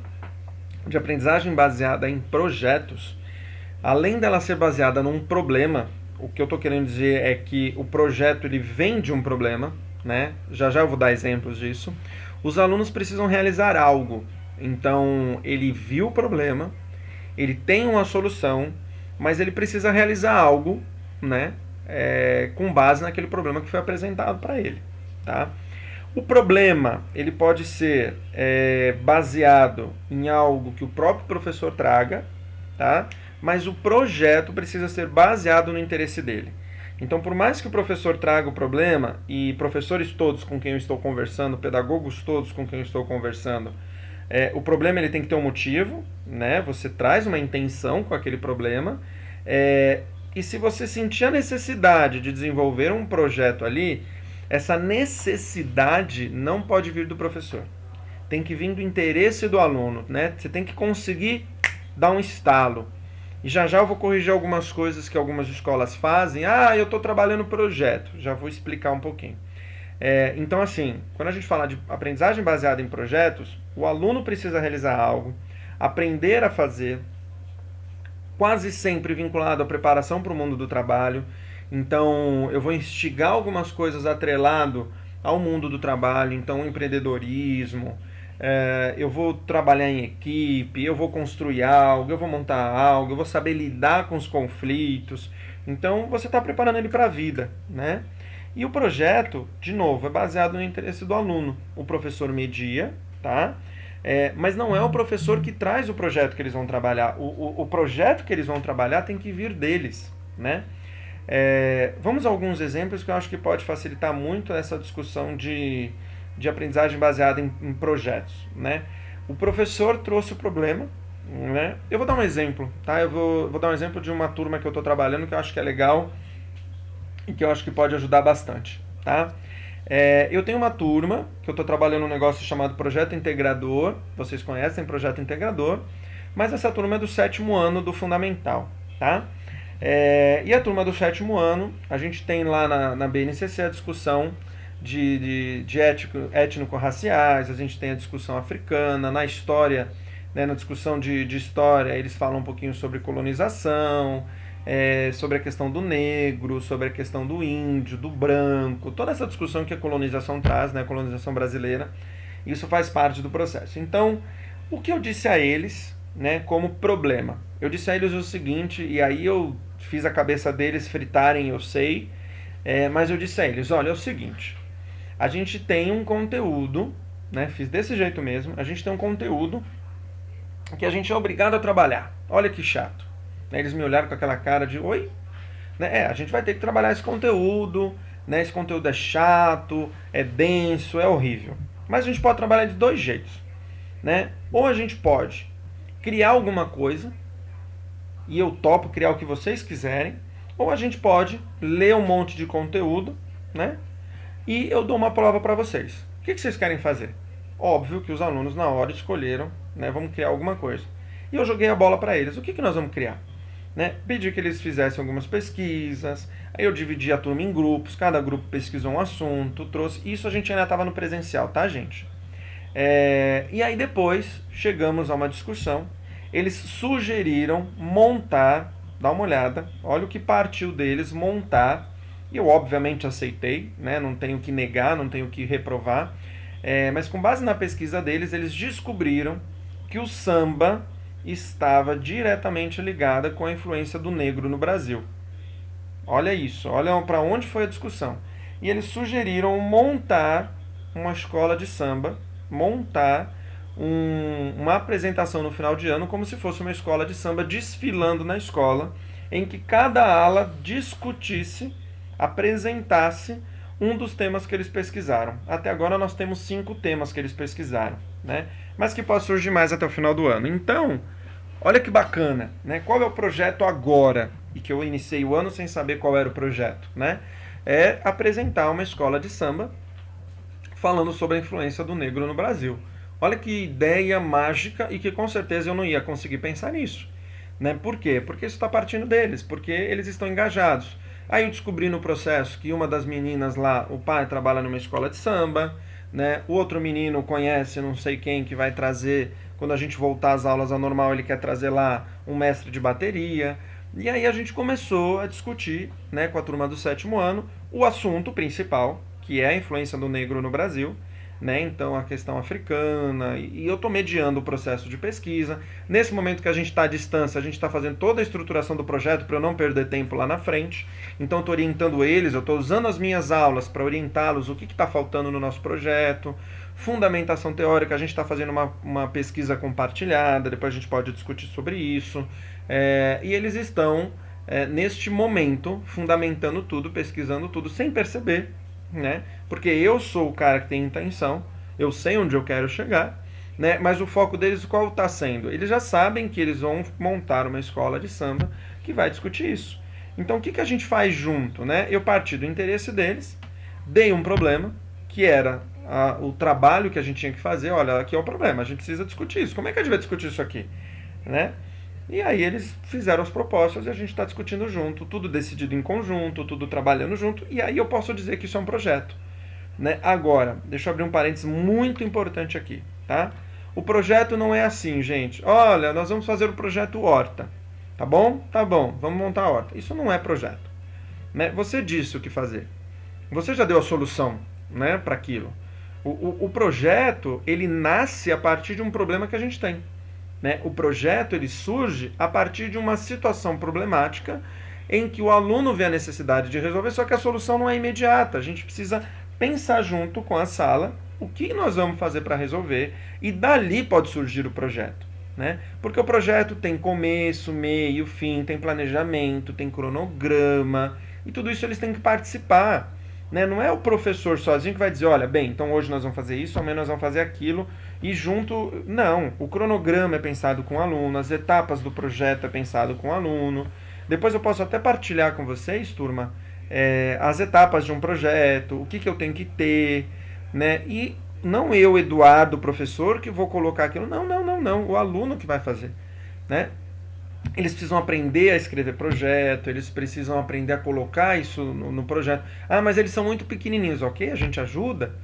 de aprendizagem baseada em projetos, além dela ser baseada num problema, o que eu estou querendo dizer é que o projeto ele vem de um problema, né? Já eu vou dar exemplos disso. Os alunos precisam realizar algo. Então, ele viu o problema, ele tem uma solução, mas ele precisa realizar algo, né, com base naquele problema que foi apresentado para ele. Tá? O problema ele pode ser baseado em algo que o próprio professor traga, tá? Mas o projeto precisa ser baseado no interesse dele. Então, por mais que o professor traga o problema, e professores todos com quem eu estou conversando, pedagogos todos com quem eu estou conversando, o problema ele tem que ter um motivo, né? Você traz uma intenção com aquele problema, e se você sentir a necessidade de desenvolver um projeto ali, essa necessidade não pode vir do professor. Tem que vir do interesse do aluno, né? Você tem que conseguir dar um estalo. E já eu vou corrigir algumas coisas que algumas escolas fazem. Eu estou trabalhando projeto. Já vou explicar um pouquinho. Então, assim, quando a gente fala de aprendizagem baseada em projetos, o aluno precisa realizar algo, aprender a fazer, quase sempre vinculado à preparação para o mundo do trabalho. Então, eu vou instigar algumas coisas atrelado ao mundo do trabalho, então empreendedorismo, eu vou trabalhar em equipe, eu vou construir algo, eu vou montar algo, eu vou saber lidar com os conflitos. Então, você está preparando ele para a vida, né? E o projeto, de novo, é baseado no interesse do aluno. O professor media, tá? Mas não é o professor que traz o projeto que eles vão trabalhar. O projeto que eles vão trabalhar tem que vir deles, né? Vamos a alguns exemplos que eu acho que pode facilitar muito essa discussão de aprendizagem baseada em projetos, né? O professor trouxe o problema, né? Eu vou dar um exemplo, tá? Eu vou dar um exemplo de uma turma que eu estou trabalhando que eu acho que é legal e que eu acho que pode ajudar bastante, tá? Eu tenho uma turma que eu estou trabalhando um negócio chamado Projeto Integrador. Vocês conhecem Projeto Integrador, mas essa turma é do 7º ano do Fundamental, tá? E a turma do 7º ano, a gente tem lá na BNCC a discussão de étnico-raciais, a gente tem a discussão africana, na história, né, na discussão de história, eles falam um pouquinho sobre colonização, sobre a questão do negro, sobre a questão do índio, do branco, toda essa discussão que a colonização traz, né, a colonização brasileira, isso faz parte do processo. Então, o que eu disse a eles, né, como problema? Eu disse a eles o seguinte, e aí eu fiz a cabeça deles fritarem, eu sei, mas eu disse a eles, olha, é o seguinte, a gente tem um conteúdo, né, fiz desse jeito mesmo, a gente tem um conteúdo que a gente é obrigado a trabalhar. Olha que chato. Eles me olharam com aquela cara de, oi? A gente vai ter que trabalhar esse conteúdo, né, esse conteúdo é chato, é denso, é horrível. Mas a gente pode trabalhar de dois jeitos, né? Ou a gente pode criar alguma coisa, e eu topo criar o que vocês quiserem, ou a gente pode ler um monte de conteúdo, né? E eu dou uma prova para vocês. O que vocês querem fazer? Óbvio que os alunos na hora escolheram, né, vamos criar alguma coisa. E eu joguei a bola para eles. O que nós vamos criar? Né? Pedi que eles fizessem algumas pesquisas, aí eu dividi a turma em grupos, cada grupo pesquisou um assunto, trouxe... Isso a gente ainda estava no presencial, tá, gente? E aí depois chegamos a uma discussão. Eles sugeriram montar, dá uma olhada, olha o que partiu deles, montar, e eu obviamente aceitei, né? Não tenho que negar, não tenho que reprovar, mas com base na pesquisa deles, eles descobriram que o samba estava diretamente ligado com a influência do negro no Brasil. Olha isso, olha para onde foi a discussão. E eles sugeriram montar uma escola de samba, montar uma apresentação no final de ano como se fosse uma escola de samba desfilando na escola, em que cada ala discutisse, apresentasse um dos temas que eles pesquisaram. Até agora nós temos 5 temas que eles pesquisaram, né? Mas que pode surgir mais até o final do ano. Então, olha que bacana, né? Qual é o projeto agora? E que eu iniciei o ano sem saber qual era o projeto, né? É apresentar uma escola de samba falando sobre a influência do negro no Brasil. Olha que ideia mágica e que com certeza eu não ia conseguir pensar nisso, né? Por quê? Porque isso está partindo deles, porque eles estão engajados. Aí eu descobri no processo que uma das meninas lá, o pai trabalha numa escola de samba, né? O outro menino conhece não sei quem que vai trazer, quando a gente voltar às aulas ao normal, ele quer trazer lá um mestre de bateria. E aí a gente começou a discutir, né, com a turma do 7º ano o assunto principal, que é a influência do negro no Brasil, né? Então a questão africana, e eu estou mediando o processo de pesquisa. Nesse momento que a gente está à distância, a gente está fazendo toda a estruturação do projeto para eu não perder tempo lá na frente. Então estou orientando eles, eu estou usando as minhas aulas para orientá-los o que está faltando no nosso projeto. Fundamentação teórica, a gente está fazendo uma pesquisa compartilhada, depois a gente pode discutir sobre isso. E eles estão, neste momento, fundamentando tudo, pesquisando tudo, sem perceber, né? Porque eu sou o cara que tem intenção, eu sei onde eu quero chegar, né? Mas o foco deles qual está sendo? Eles já sabem que eles vão montar uma escola de samba que vai discutir isso. Então o que a gente faz junto, né? Eu parti do interesse deles, dei um problema, que era o trabalho que a gente tinha que fazer. Olha, aqui é o problema, a gente precisa discutir isso. Como é que a gente vai discutir isso aqui? Né? E aí eles fizeram as propostas e a gente está discutindo junto, tudo decidido em conjunto, tudo trabalhando junto, e aí eu posso dizer que isso é um projeto, né? Agora, deixa eu abrir um parênteses muito importante aqui, tá? O projeto não é assim, gente. Olha, nós vamos fazer o projeto Horta, tá bom? Tá bom, vamos montar a horta. Isso não é projeto, né? Você disse o que fazer. Você já deu a solução, né, para aquilo. O projeto, ele nasce a partir de um problema que a gente tem. Né? O projeto ele surge a partir de uma situação problemática em que o aluno vê a necessidade de resolver, só que a solução não é imediata. A gente precisa pensar junto com a sala, o que nós vamos fazer para resolver, e dali pode surgir o projeto. Né? Porque o projeto tem começo, meio, fim, tem planejamento, tem cronograma, e tudo isso eles têm que participar. Né? Não é o professor sozinho que vai dizer, olha, bem, então hoje nós vamos fazer isso, amanhã nós vamos fazer aquilo, e junto... Não, o cronograma é pensado com o aluno, as etapas do projeto é pensado com o aluno. Depois eu posso até partilhar com vocês, turma, as etapas de um projeto, o que eu tenho que ter, né? E não eu, Eduardo, professor, que vou colocar aquilo. Não. O aluno que vai fazer, né? Eles precisam aprender a escrever projeto, eles precisam aprender a colocar isso no projeto. Ah, mas eles são muito pequenininhos, ok? A gente ajuda,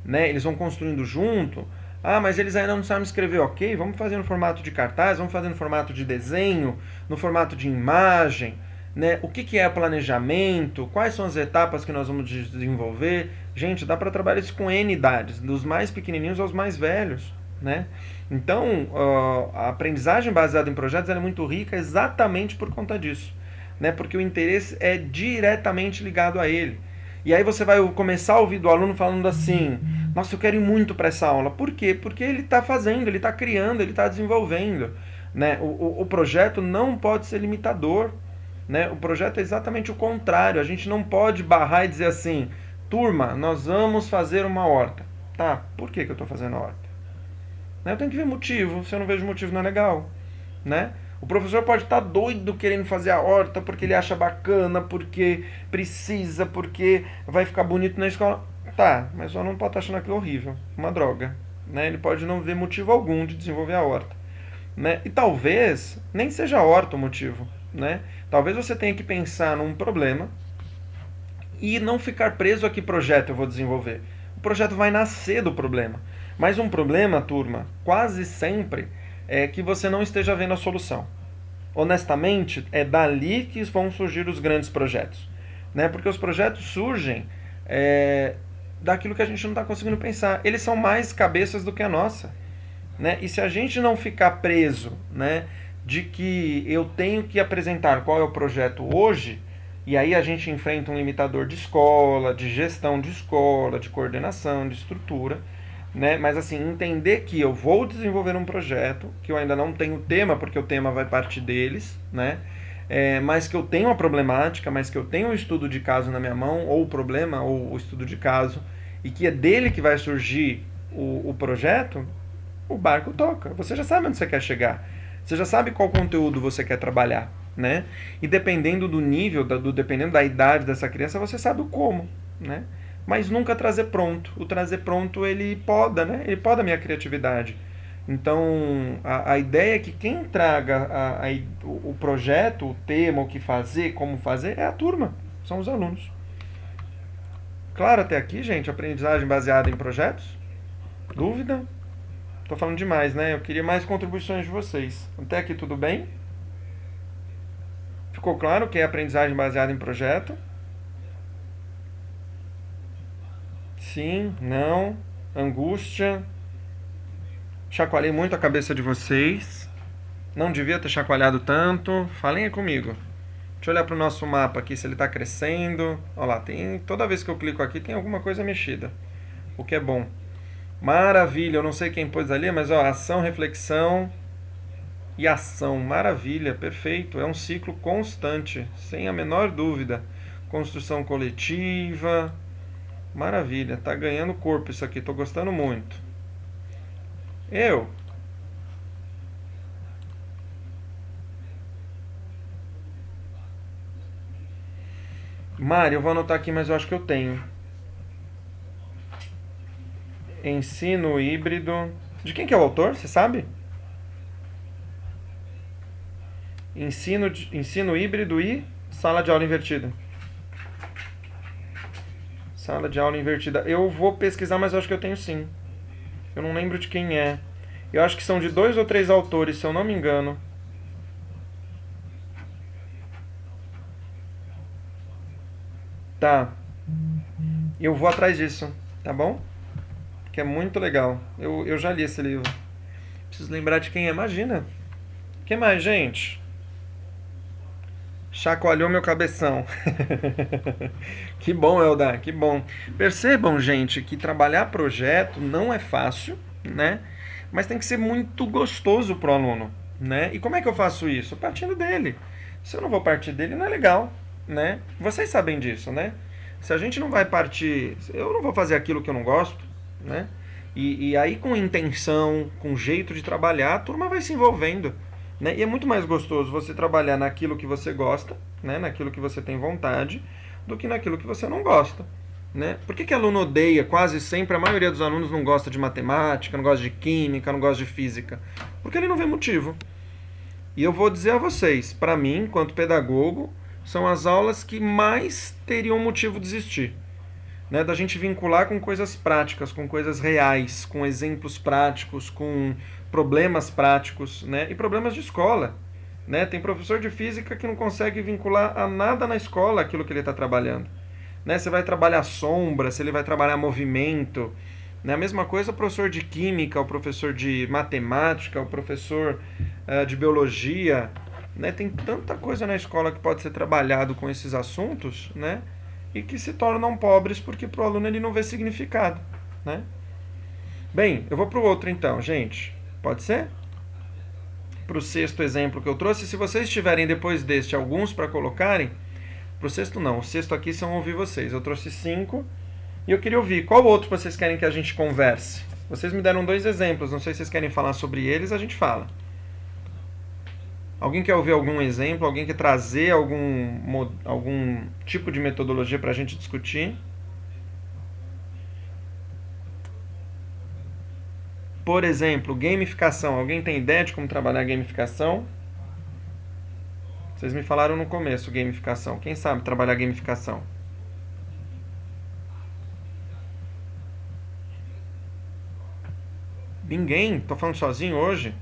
né? Eles vão construindo junto. Ah, mas eles ainda não sabem escrever, ok? Vamos fazer no formato de cartaz, vamos fazer no formato de desenho, no formato de imagem, né? O que é planejamento? Quais são as etapas que nós vamos desenvolver? Gente, dá para trabalhar isso com N idades, dos mais pequenininhos aos mais velhos, né? Então, a aprendizagem baseada em projetos é muito rica exatamente por conta disso, né? Porque o interesse é diretamente ligado a ele. E aí você vai começar a ouvir do aluno falando assim, nossa, eu quero ir muito para essa aula. Por quê? Porque ele está fazendo, ele está criando, ele está desenvolvendo. Né? O projeto não pode ser limitador. Né? O projeto é exatamente o contrário. A gente não pode barrar e dizer assim, turma, nós vamos fazer uma horta. Tá, por que eu estou fazendo a horta? Né? Eu tenho que ver motivo. Se eu não vejo motivo, não é legal. Né? O professor pode estar doido querendo fazer a horta porque ele acha bacana, porque precisa, porque vai ficar bonito na escola. Tá, mas o aluno pode estar achando aquilo horrível, uma droga. Né? Ele pode não ver motivo algum de desenvolver a horta. Né? E talvez nem seja a horta o motivo. Né? Talvez você tenha que pensar num problema e não ficar preso a que projeto eu vou desenvolver. O projeto vai nascer do problema. Mas um problema, turma, quase sempre é que você não esteja vendo a solução. Honestamente, é dali que vão surgir os grandes projetos. Né? Porque os projetos surgem daquilo que a gente não está conseguindo pensar. Eles são mais cabeças do que a nossa. Né? E se a gente não ficar preso, né, de que eu tenho que apresentar qual é o projeto hoje, e aí a gente enfrenta um limitador de escola, de gestão de escola, de coordenação, de estrutura, né? Mas assim, entender que eu vou desenvolver um projeto, que eu ainda não tenho tema, porque o tema vai partir deles, né? Mas que eu tenho uma problemática, mas que eu tenho um estudo de caso na minha mão, ou o problema, ou o estudo de caso, e que é dele que vai surgir o projeto, o barco toca. Você já sabe onde você quer chegar. Você já sabe qual conteúdo você quer trabalhar, né? E dependendo do nível, dependendo da idade dessa criança, você sabe o como, né? Mas nunca trazer pronto. O trazer pronto, ele poda, né? Ele poda a minha criatividade. Então, a ideia é que quem traga o projeto, o tema, o que fazer, como fazer, é a turma. São os alunos. Claro até aqui, gente? Aprendizagem baseada em projetos? Dúvida? Tô falando demais, né? Eu queria mais contribuições de vocês. Até aqui tudo bem? Ficou claro que é aprendizagem baseada em projeto? Sim, não, angústia. Chacoalhei muito a cabeça de vocês. Não devia ter chacoalhado tanto. Falem aí comigo. Deixa eu olhar para o nosso mapa aqui se ele está crescendo. Olha lá, toda vez que eu clico aqui tem alguma coisa mexida. O que é bom. Maravilha, eu não sei quem pôs ali, mas ó, ação, reflexão e ação. Maravilha, perfeito. É um ciclo constante, sem a menor dúvida. Construção coletiva. Maravilha, tá ganhando corpo isso aqui, tô gostando muito. Mário, eu vou anotar aqui, mas eu acho que eu tenho. Ensino híbrido. De quem que é o autor, você sabe? Ensino híbrido e sala de aula invertida. Sala de aula invertida. Eu vou pesquisar, mas eu acho que eu tenho sim. Eu não lembro de quem é. Eu acho que são de 2 ou 3 autores, se eu não me engano. Tá. Eu vou atrás disso, tá bom? Que é muito legal. Eu já li esse livro. Preciso lembrar de quem é. Imagina. O que mais, gente? Chacoalhou meu cabeção. Que bom, Eldar, que bom. Percebam, gente, que trabalhar projeto não é fácil, né? Mas tem que ser muito gostoso pro aluno, né? E como é que eu faço isso? Partindo dele. Se eu não vou partir dele, não é legal, né? Vocês sabem disso, né? Se a gente não vai partir, eu não vou fazer aquilo que eu não gosto, né? E aí com intenção, com jeito de trabalhar, a turma vai se envolvendo, né? E é muito mais gostoso você trabalhar naquilo que você gosta, né? Naquilo que você tem vontade, do que naquilo que você não gosta, né? Por que aluno odeia? Quase sempre a maioria dos alunos não gosta de matemática, não gosta de química, não gosta de física. Porque ele não vê motivo. E eu vou dizer a vocês, para mim, enquanto pedagogo, são as aulas que mais teriam motivo de existir. Né, da gente vincular com coisas práticas, com coisas reais, com exemplos práticos, com problemas práticos, né, e problemas de escola. Né? Tem professor de física que não consegue vincular a nada na escola aquilo que ele está trabalhando. Né? Você vai trabalhar sombra, se ele vai trabalhar movimento. Né? A mesma coisa o professor de química, o professor de matemática, o professor de biologia. Né? Tem tanta coisa na escola que pode ser trabalhado com esses assuntos, né? E que se tornam pobres porque para o aluno ele não vê significado, né? Bem, eu vou para o outro então, gente. Pode ser? Para o sexto exemplo que eu trouxe, se vocês tiverem depois deste alguns para colocarem, para o sexto não, o sexto aqui são ouvir vocês. Eu trouxe 5 e eu queria ouvir. Qual outro vocês querem que a gente converse? Vocês me deram 2 exemplos, não sei se vocês querem falar sobre eles, a gente fala. Alguém quer ouvir algum exemplo? Alguém quer trazer algum tipo de metodologia para a gente discutir? Por exemplo, gamificação. Alguém tem ideia de como trabalhar gamificação? Vocês me falaram no começo gamificação. Quem sabe trabalhar gamificação? Ninguém? Tô falando sozinho hoje?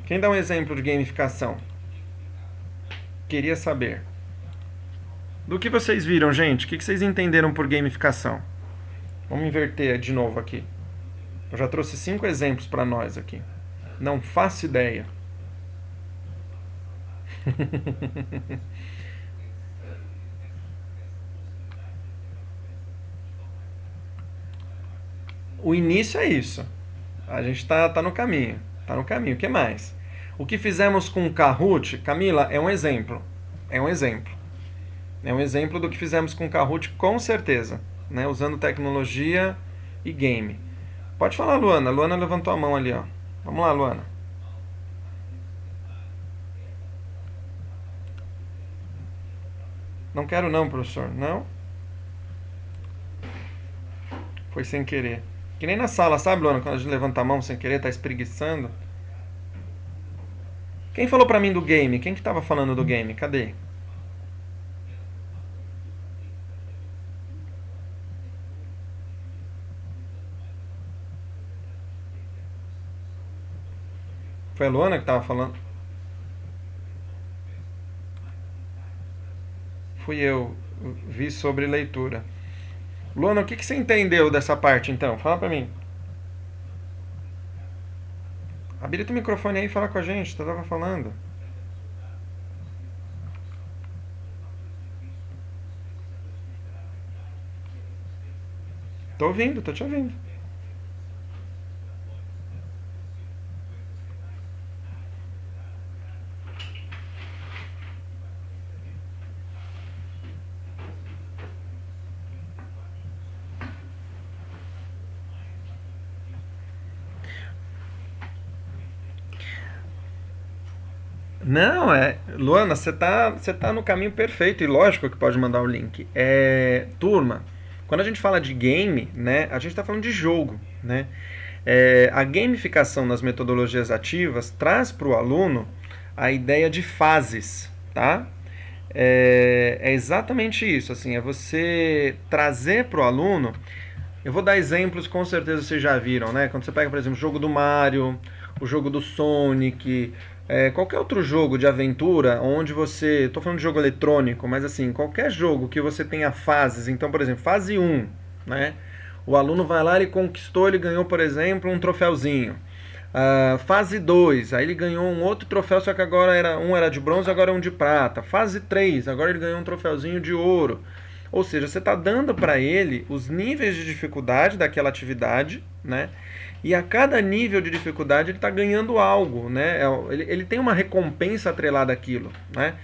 Quem dá um exemplo de gamificação? Queria saber. Do que vocês viram, gente? O que vocês entenderam por gamificação? Vamos inverter de novo aqui. Eu já trouxe 5 exemplos para nós aqui. Não faço ideia. O início é isso. A gente tá no caminho. Tá no caminho. O que mais? O que fizemos com o Kahoot, Camila, é um exemplo. É um exemplo. É um exemplo do que fizemos com o Kahoot, com certeza. Né? Usando tecnologia e game. Pode falar, Luana. Luana levantou a mão ali, ó. Vamos lá, Luana. Não quero não, professor. Não? Foi sem querer. Que nem na sala, sabe, Luana? Quando a gente levanta a mão sem querer, tá espreguiçando. Quem falou pra mim do game? Quem que tava falando do game? Cadê? Foi a Luana que tava falando? Fui eu. Vi sobre leitura. Luana, o que você entendeu dessa parte, então? Fala pra mim. Habilita o microfone aí e fala com a gente. Tu tava falando. Tô ouvindo, tô te ouvindo. Não, Luana, você tá no caminho perfeito e lógico que pode mandar o link. Turma, quando a gente fala de game, né, a gente está falando de jogo, né? A gamificação nas metodologias ativas traz para o aluno a ideia de fases, tá? É exatamente isso, assim, é você trazer para o aluno. Eu vou dar exemplos, com certeza vocês já viram, né? Quando você pega, por exemplo, o jogo do Mario, o jogo do Sonic, qualquer outro jogo de aventura, onde você... Tô falando de jogo eletrônico, mas assim, qualquer jogo que você tenha fases. Então, por exemplo, fase 1, né? O aluno vai lá e conquistou, ele ganhou, por exemplo, um troféuzinho. Fase 2, aí ele ganhou um outro troféu, só que agora um era de bronze, agora é um de prata. Fase 3, agora ele ganhou um troféuzinho de ouro. Ou seja, você está dando para ele os níveis de dificuldade daquela atividade, né? E a cada nível de dificuldade ele está ganhando algo, né? Ele tem uma recompensa atrelada àquilo, né?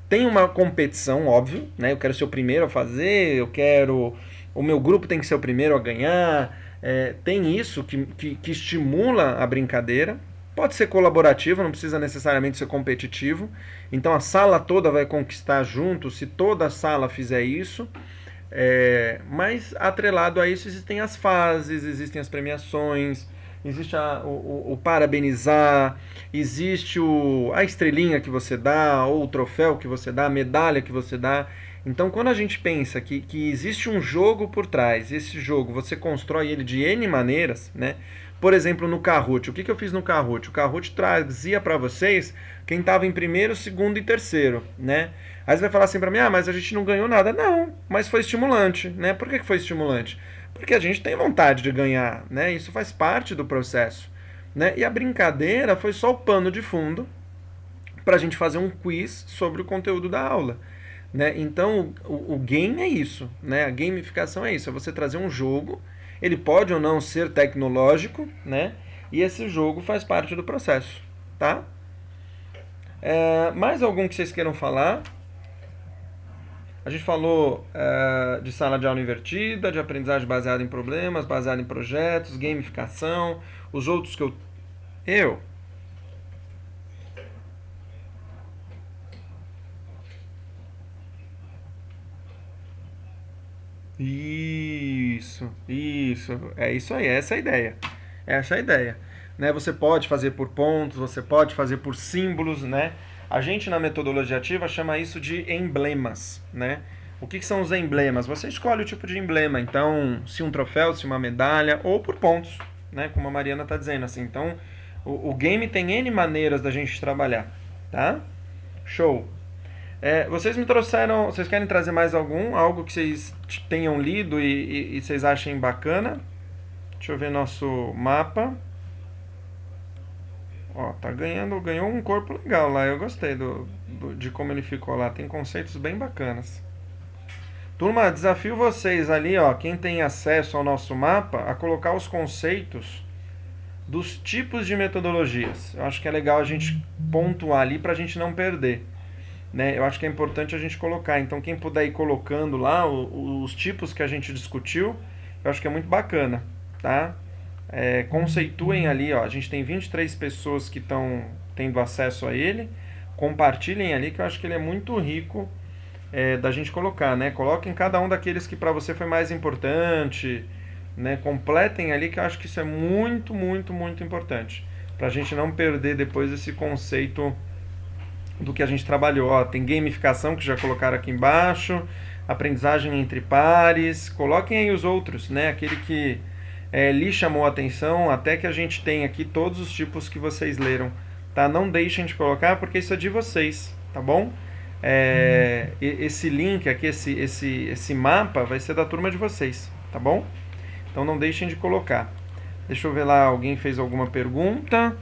Tem uma competição, óbvio, né? Eu quero ser o primeiro a fazer, o meu grupo tem que ser o primeiro a ganhar. Tem isso que estimula a brincadeira. Pode ser colaborativo, não precisa necessariamente ser competitivo. Então a sala toda vai conquistar junto se toda a sala fizer isso. Mas atrelado a isso existem as fases, existem as premiações, existe o parabenizar, existe a estrelinha que você dá, ou o troféu que você dá, a medalha que você dá. Então quando a gente pensa que existe um jogo por trás, esse jogo você constrói ele de N maneiras, né? Por exemplo, no Kahoot, o que eu fiz no Kahoot? O Kahoot trazia para vocês quem estava em primeiro, segundo e terceiro, né? Aí você vai falar assim para mim, mas a gente não ganhou nada. Não, mas foi estimulante, né? Por que foi estimulante? Porque a gente tem vontade de ganhar, né? Isso faz parte do processo, né? E a brincadeira foi só o pano de fundo para a gente fazer um quiz sobre o conteúdo da aula, né? Então, o game é isso, né? A gamificação é isso, é você trazer um jogo. Ele pode ou não ser tecnológico, né? E esse jogo faz parte do processo, tá? Mais algum que vocês queiram falar? A gente falou de sala de aula invertida, de aprendizagem baseada em problemas, baseada em projetos, gamificação, os outros que eu... Isso. É isso aí, essa é a ideia. Essa é a ideia. Né? Você pode fazer por pontos, você pode fazer por símbolos, né? A gente na metodologia ativa chama isso de emblemas, né? O que são os emblemas? Você escolhe o tipo de emblema, então, se um troféu, se uma medalha, ou por pontos, né? Como a Mariana está dizendo, assim. Então, o game tem N maneiras da gente trabalhar, tá? Show! Vocês me trouxeram... Vocês querem trazer mais algo que vocês tenham lido e vocês achem bacana? Deixa eu ver nosso mapa. Ó, ganhou um corpo legal lá. Eu gostei de como ele ficou lá. Tem conceitos bem bacanas. Turma, desafio vocês ali, ó, quem tem acesso ao nosso mapa, a colocar os conceitos dos tipos de metodologias. Eu acho que é legal a gente pontuar ali para a gente não perder. Né? Eu acho que é importante a gente colocar. Então, quem puder ir colocando lá os tipos que a gente discutiu, eu acho que é muito bacana, tá? Conceituem ali, ó. A gente tem 23 pessoas que estão tendo acesso a ele. Compartilhem ali, que eu acho que ele é muito rico da gente colocar, né? Coloquem cada um daqueles que para você foi mais importante, né? Completem ali, que eu acho que isso é muito, muito, muito importante. Pra gente não perder depois esse conceito do que a gente trabalhou. Ó, tem gamificação que já colocaram aqui embaixo, aprendizagem entre pares, coloquem aí os outros, né? Aquele que lhe chamou a atenção, até que a gente tem aqui todos os tipos que vocês leram, tá? Não deixem de colocar, porque isso é de vocês, tá bom? Esse link aqui, esse mapa vai ser da turma de vocês, tá bom? Então não deixem de colocar. Deixa eu ver lá, alguém fez alguma pergunta?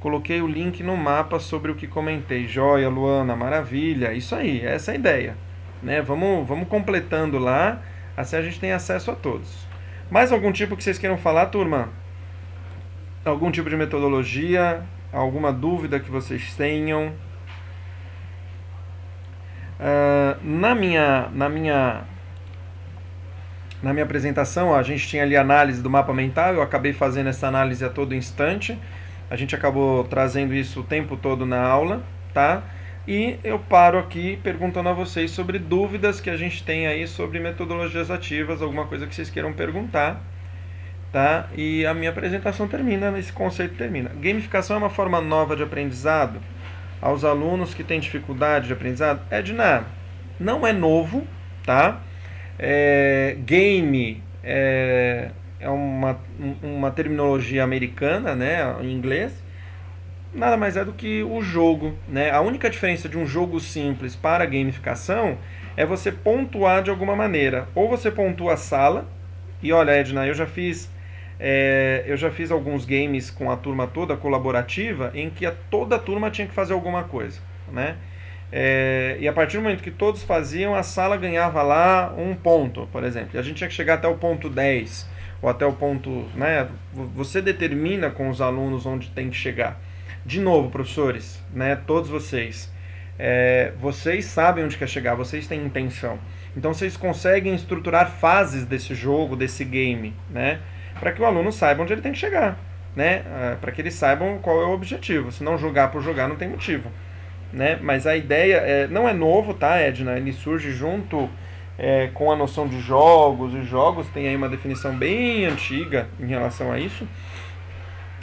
Coloquei o link no mapa sobre o que comentei. Joia, Luana, maravilha. Isso aí, essa é a ideia, né? Vamos completando lá, assim a gente tem acesso a todos. Mais algum tipo que vocês queiram falar, turma? Algum tipo de metodologia? Alguma dúvida que vocês tenham? Na minha apresentação, ó, a gente tinha ali a análise do mapa mental. Eu acabei fazendo essa análise a todo instante. A gente acabou trazendo isso o tempo todo na aula, tá? E eu paro aqui perguntando a vocês sobre dúvidas que a gente tem aí sobre metodologias ativas, alguma coisa que vocês queiram perguntar, tá? E a minha apresentação termina, esse conceito termina. Gamificação é uma forma nova de aprendizado aos alunos que têm dificuldade de aprendizado? Edna, não é novo, tá? Game é uma terminologia americana, né, em inglês. Nada mais é do que o jogo, né? A única diferença de um jogo simples para a gamificação é você pontuar de alguma maneira. Ou você pontua a sala, e olha, Edna, eu já fiz Eu já fiz alguns games com a turma toda colaborativa em que toda a turma tinha que fazer alguma coisa, né? E a partir do momento que todos faziam, a sala ganhava lá um ponto, por exemplo. E a gente tinha que chegar até o ponto 10, ou até o ponto, né? Você determina com os alunos onde tem que chegar. De novo, professores, né? Todos vocês, vocês sabem onde quer chegar, vocês têm intenção. Então vocês conseguem estruturar fases desse jogo, desse game, né? Para que o aluno saiba onde ele tem que chegar, né? Para que eles saibam qual é o objetivo. Se não jogar por jogar, não tem motivo, né? Mas a ideia não é novo, tá, Edna? Ele surge junto com a noção de jogos. Os jogos têm aí uma definição bem antiga em relação a isso.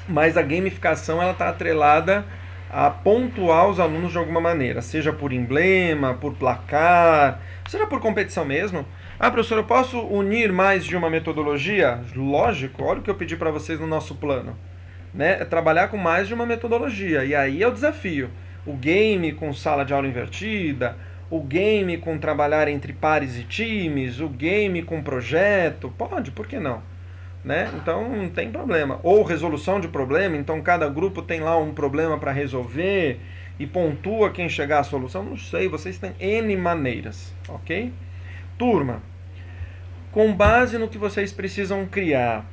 Mas a gamificação ela está atrelada a pontuar os alunos de alguma maneira, seja por emblema, por placar, seja por competição mesmo. Ah, professor, eu posso unir mais de uma metodologia? Lógico, olha o que eu pedi para vocês no nosso plano, né? É trabalhar com mais de uma metodologia, e aí é o desafio. O game com sala de aula invertida, o game com trabalhar entre pares e times, o game com projeto, pode, por que não? Né? Então não tem problema. Ou resolução de problema, então cada grupo tem lá um problema para resolver e pontua quem chegar à solução. Não sei, vocês têm N maneiras, ok? Turma, com base no que vocês precisam criar,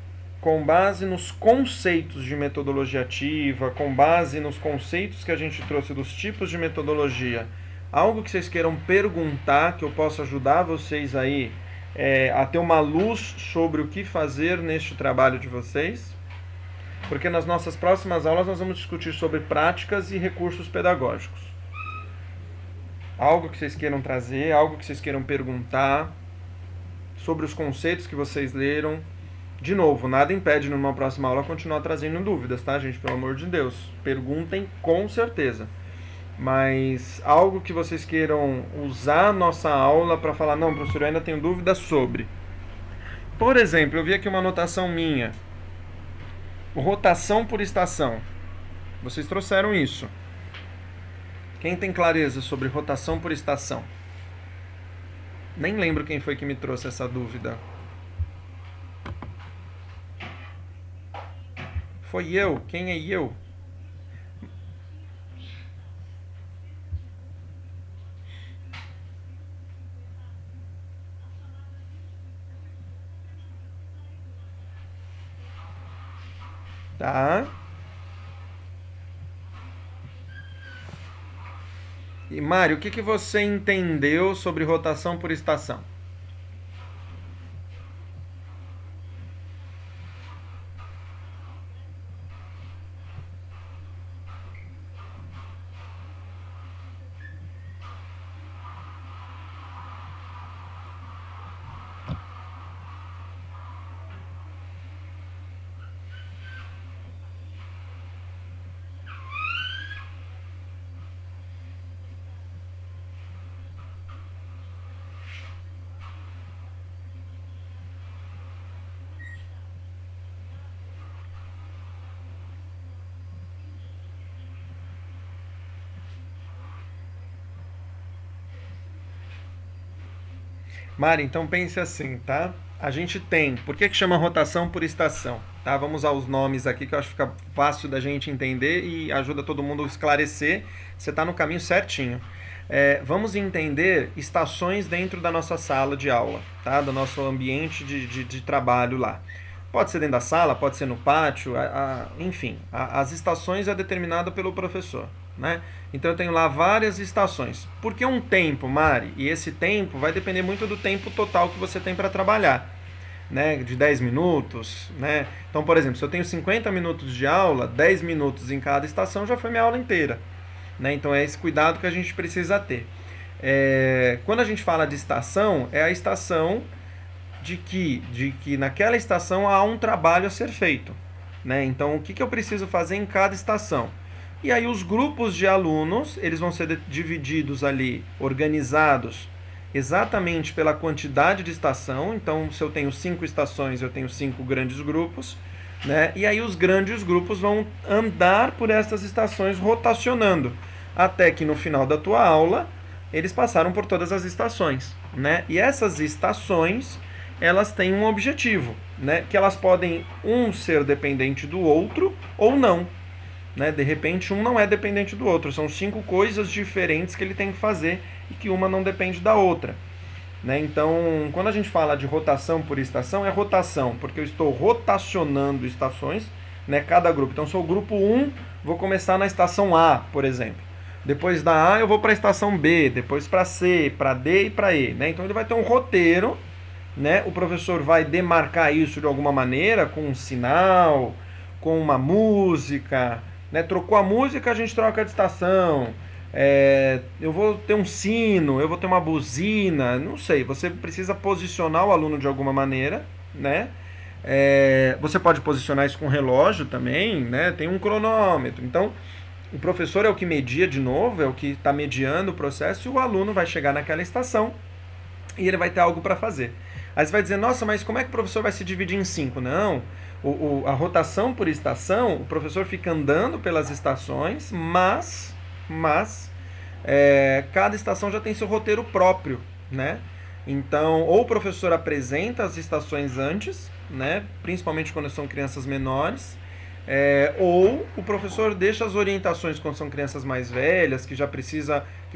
com base nos conceitos de metodologia ativa, com base nos conceitos que a gente trouxe dos tipos de metodologia, algo que vocês queiram perguntar, que eu possa ajudar vocês aí a ter uma luz sobre o que fazer neste trabalho de vocês, porque nas nossas próximas aulas nós vamos discutir sobre práticas e recursos pedagógicos. Algo que vocês queiram trazer, algo que vocês queiram perguntar sobre os conceitos que vocês leram. De novo, nada impede numa próxima aula continuar trazendo dúvidas, tá, gente? Pelo amor de Deus. Perguntem com certeza. Mas algo que vocês queiram usar a nossa aula para falar, não, professor, eu ainda tenho dúvidas sobre. Por exemplo, eu vi aqui uma anotação minha. Rotação por estação. Vocês trouxeram isso. Quem tem clareza sobre rotação por estação? Nem lembro quem foi que me trouxe essa dúvida. Foi eu? Quem é eu? Tá? E Mário, o que você entendeu sobre rotação por estação? Mari, então pense assim, tá? A gente tem, por que chama rotação por estação? Tá? Vamos usar os nomes aqui que eu acho que fica fácil da gente entender e ajuda todo mundo a esclarecer. Você está no caminho certinho. Vamos entender estações dentro da nossa sala de aula, tá? Do nosso ambiente de trabalho lá. Pode ser dentro da sala, pode ser no pátio, enfim. As estações é determinada pelo professor, né? Então eu tenho lá várias estações. Por que um tempo, Mari? E esse tempo vai depender muito do tempo total que você tem para trabalhar, né? De 10 minutos, né? Então, por exemplo, se eu tenho 50 minutos de aula, 10 minutos em cada estação já foi minha aula inteira, né? Então é esse cuidado que a gente precisa ter. Quando a gente fala de estação, é a estação de que naquela estação há um trabalho a ser feito, né? Então, o que eu preciso fazer em cada estação? E aí os grupos de alunos, eles vão ser divididos ali, organizados exatamente pela quantidade de estação. Então, se eu tenho 5 estações, eu tenho 5 grandes grupos, né? E aí os grandes grupos vão andar por essas estações rotacionando, até que no final da tua aula, eles passaram por todas as estações, né? E essas estações, elas têm um objetivo, né? Que elas podem ser dependente do outro ou não. Né? De repente, um não é dependente do outro. São 5 coisas diferentes que ele tem que fazer e que uma não depende da outra. Né? Então, quando a gente fala de rotação por estação, é rotação, porque eu estou rotacionando estações, né? Cada grupo. Então, sou o grupo 1, vou começar na estação A, por exemplo. Depois da A, eu vou para a estação B, depois para C, para D e para E. Né? Então, ele vai ter um roteiro, né? O professor vai demarcar isso de alguma maneira, com um sinal, com uma música. Né? Trocou a música, a gente troca de estação. Eu vou ter um sino, eu vou ter uma buzina, não sei. Você precisa posicionar o aluno de alguma maneira, né? Você pode posicionar isso com relógio também, né? Tem um cronômetro. Então, o professor é o que media de novo, é o que está mediando o processo, e o aluno vai chegar naquela estação e ele vai ter algo para fazer. Aí você vai dizer, nossa, mas como é que o professor vai se dividir em 5? Não, a rotação por estação, o professor fica andando pelas estações, mas cada estação já tem seu roteiro próprio, né? Então, ou o professor apresenta as estações antes, né? Principalmente quando são crianças menores, ou o professor deixa as orientações quando são crianças mais velhas, que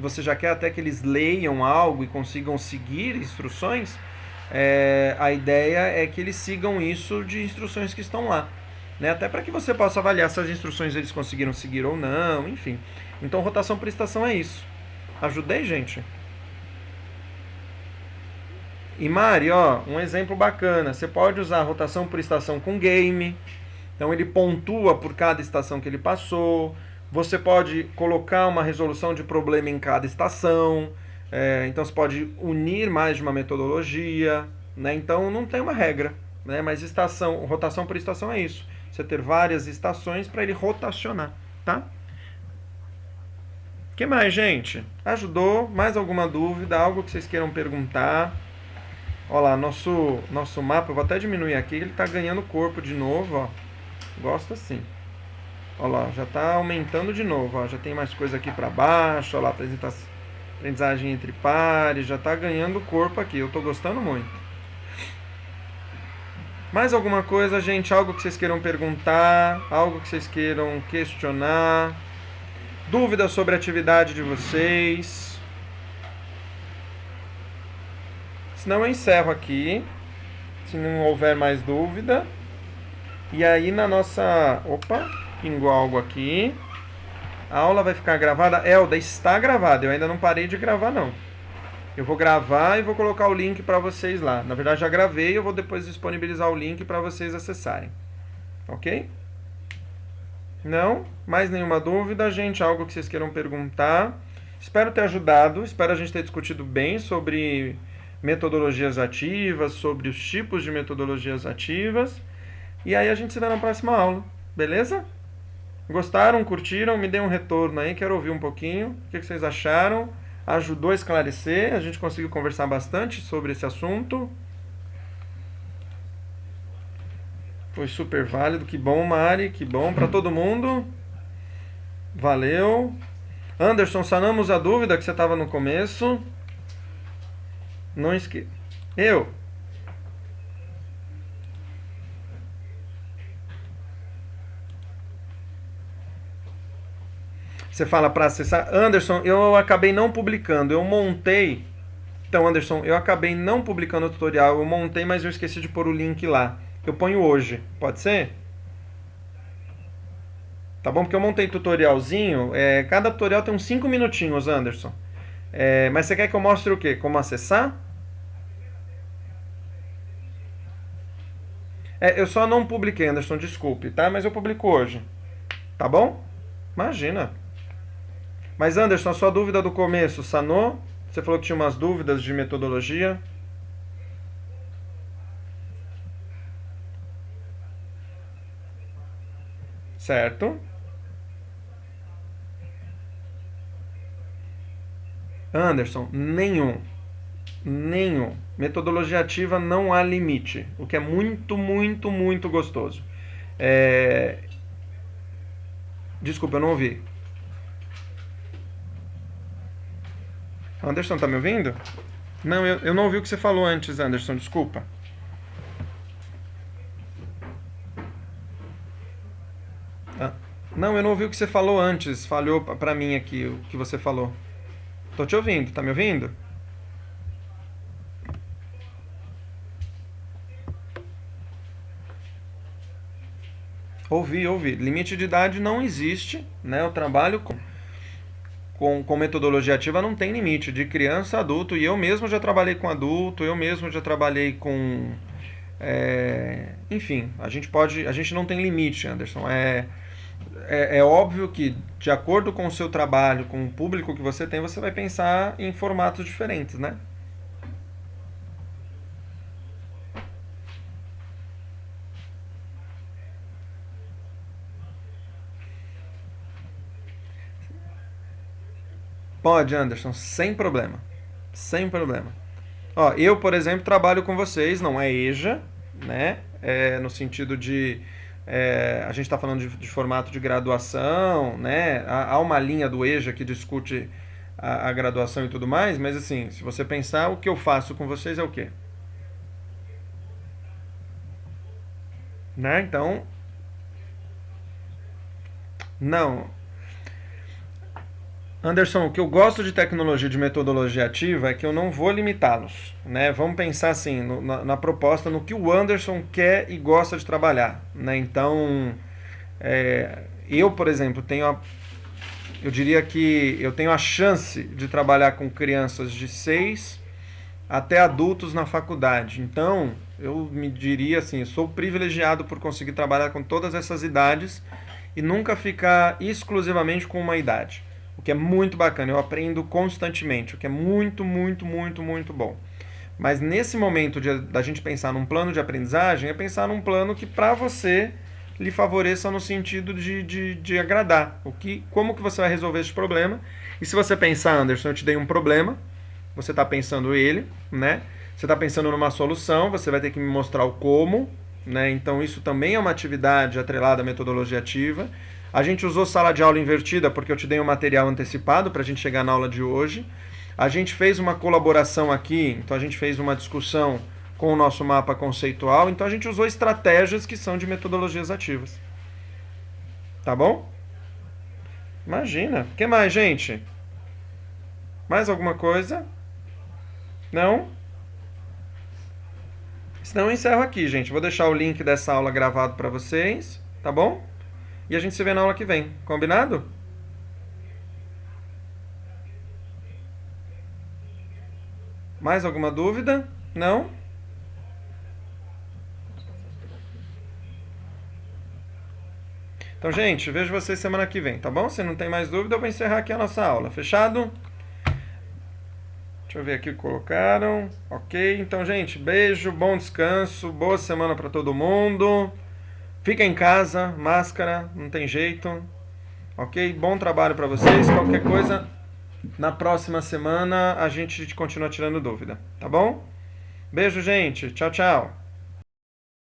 você já quer até que eles leiam algo e consigam seguir instruções. A ideia é que eles sigam isso de instruções que estão lá, né? Até para que você possa avaliar se as instruções eles conseguiram seguir ou não, enfim. Então, rotação por estação é isso. Ajudei, gente? E Mari, ó, um exemplo bacana. Você pode usar a rotação por estação com game. Então, ele pontua por cada estação que ele passou. Você pode colocar uma resolução de problema em cada estação. Então, você pode unir mais de uma metodologia. Né? Então, não tem uma regra. Né? Mas rotação por estação é isso. Você ter várias estações para ele rotacionar. Tá? O que mais, gente? Ajudou? Mais alguma dúvida? Algo que vocês queiram perguntar? Olha lá, nosso mapa, eu vou até diminuir aqui, ele está ganhando corpo de novo, ó. Gosto assim. Olha lá, já está aumentando de novo, ó. Já tem mais coisa aqui para baixo, olha lá, aprendizagem entre pares, já está ganhando corpo aqui, eu estou gostando muito. Mais alguma coisa, gente? Algo que vocês queiram perguntar? Algo que vocês queiram questionar? Dúvidas sobre a atividade de vocês? Senão eu encerro aqui, se não houver mais dúvida. E aí na nossa... Opa, pingou algo aqui. A aula vai ficar gravada? Elda, está gravada, eu ainda não parei de gravar não. Eu vou gravar e vou colocar o link para vocês lá. Na verdade já gravei, eu vou depois disponibilizar o link para vocês acessarem. Ok? Não? Mais nenhuma dúvida, gente? Algo que vocês queiram perguntar? Espero ter ajudado, espero a gente ter discutido bem sobre metodologias ativas, sobre os tipos de metodologias ativas. E aí a gente se vê na próxima aula, beleza? Gostaram? Curtiram? Me dê um retorno aí, quero ouvir um pouquinho. O que vocês acharam? Ajudou a esclarecer? A gente conseguiu conversar bastante sobre esse assunto. Foi super válido, que bom, Mari, que bom para todo mundo. Valeu. Anderson, sanamos a dúvida que você estava no começo. Não esqueça. Você fala para acessar. Anderson, eu acabei não publicando. Eu montei. Então, Anderson, eu acabei não publicando o tutorial. Eu montei, mas eu esqueci de pôr o link lá. Eu ponho hoje. Pode ser? Tá bom? Porque eu montei tutorialzinho. Cada tutorial tem uns 5 minutinhos, Anderson. Mas você quer que eu mostre o quê? Como acessar? Eu só não publiquei, Anderson, desculpe, tá? Mas eu publico hoje. Tá bom? Imagina. Mas, Anderson, a sua dúvida do começo sanou? Você falou que tinha umas dúvidas de metodologia. Certo? Anderson, nenhum. Metodologia ativa não há limite, o que é muito, muito, muito gostoso. Desculpa, eu não ouvi. Anderson, tá me ouvindo? Não, eu não ouvi o que você falou antes, Anderson, desculpa. Não, eu não ouvi o que você falou antes. Falhou pra mim aqui o que você falou. Tô te ouvindo, tá me ouvindo? Ouvi. Limite de idade não existe, né? Eu trabalho com metodologia ativa, não tem limite, de criança a adulto. E eu mesmo já trabalhei com adulto, eu mesmo já trabalhei com. Enfim, a gente não tem limite, Anderson. É óbvio que, de acordo com o seu trabalho, com o público que você tem, você vai pensar em formatos diferentes, né? Pode, Anderson, sem problema. Sem problema. Ó, eu, por exemplo, trabalho com vocês, não é EJA, né? No sentido de. A gente está falando de formato de graduação, né? Há uma linha do EJA que discute a graduação e tudo mais, mas assim, se você pensar, o que eu faço com vocês é o quê? Né? Então, não. Anderson, o que eu gosto de tecnologia de metodologia ativa é que eu não vou limitá-los, né? Vamos pensar assim, na proposta, no que o Anderson quer e gosta de trabalhar, né? Então, eu, por exemplo, eu diria que eu tenho a chance de trabalhar com crianças de 6 até adultos na faculdade. Então, eu me diria assim, eu sou privilegiado por conseguir trabalhar com todas essas idades e nunca ficar exclusivamente com uma idade. O que é muito bacana, eu aprendo constantemente, o que é muito, muito, muito, muito bom. Mas nesse momento da gente pensar num plano de aprendizagem, é pensar num plano que para você lhe favoreça no sentido de agradar. Como que você vai resolver esse problema? E se você pensar, Anderson, eu te dei um problema, você está pensando ele, né? Você está pensando numa solução, você vai ter que me mostrar o como, né? Então isso também é uma atividade atrelada à metodologia ativa. A gente usou sala de aula invertida porque eu te dei um material antecipado para a gente chegar na aula de hoje. A gente fez uma colaboração aqui, então a gente fez uma discussão com o nosso mapa conceitual, então a gente usou estratégias que são de metodologias ativas. Tá bom? Imagina. O que mais, gente? Mais alguma coisa? Não? Senão eu encerro aqui, gente. Vou deixar o link dessa aula gravado para vocês, tá bom? E a gente se vê na aula que vem. Combinado? Mais alguma dúvida? Não? Então, gente, vejo vocês semana que vem, tá bom? Se não tem mais dúvida, eu vou encerrar aqui a nossa aula. Fechado? Deixa eu ver aqui o que colocaram. Ok, então, gente, beijo, bom descanso, boa semana para todo mundo. Fica em casa, máscara, não tem jeito. Ok? Bom trabalho para vocês. Qualquer coisa, na próxima semana a gente continua tirando dúvida, tá bom? Beijo, gente. Tchau, tchau.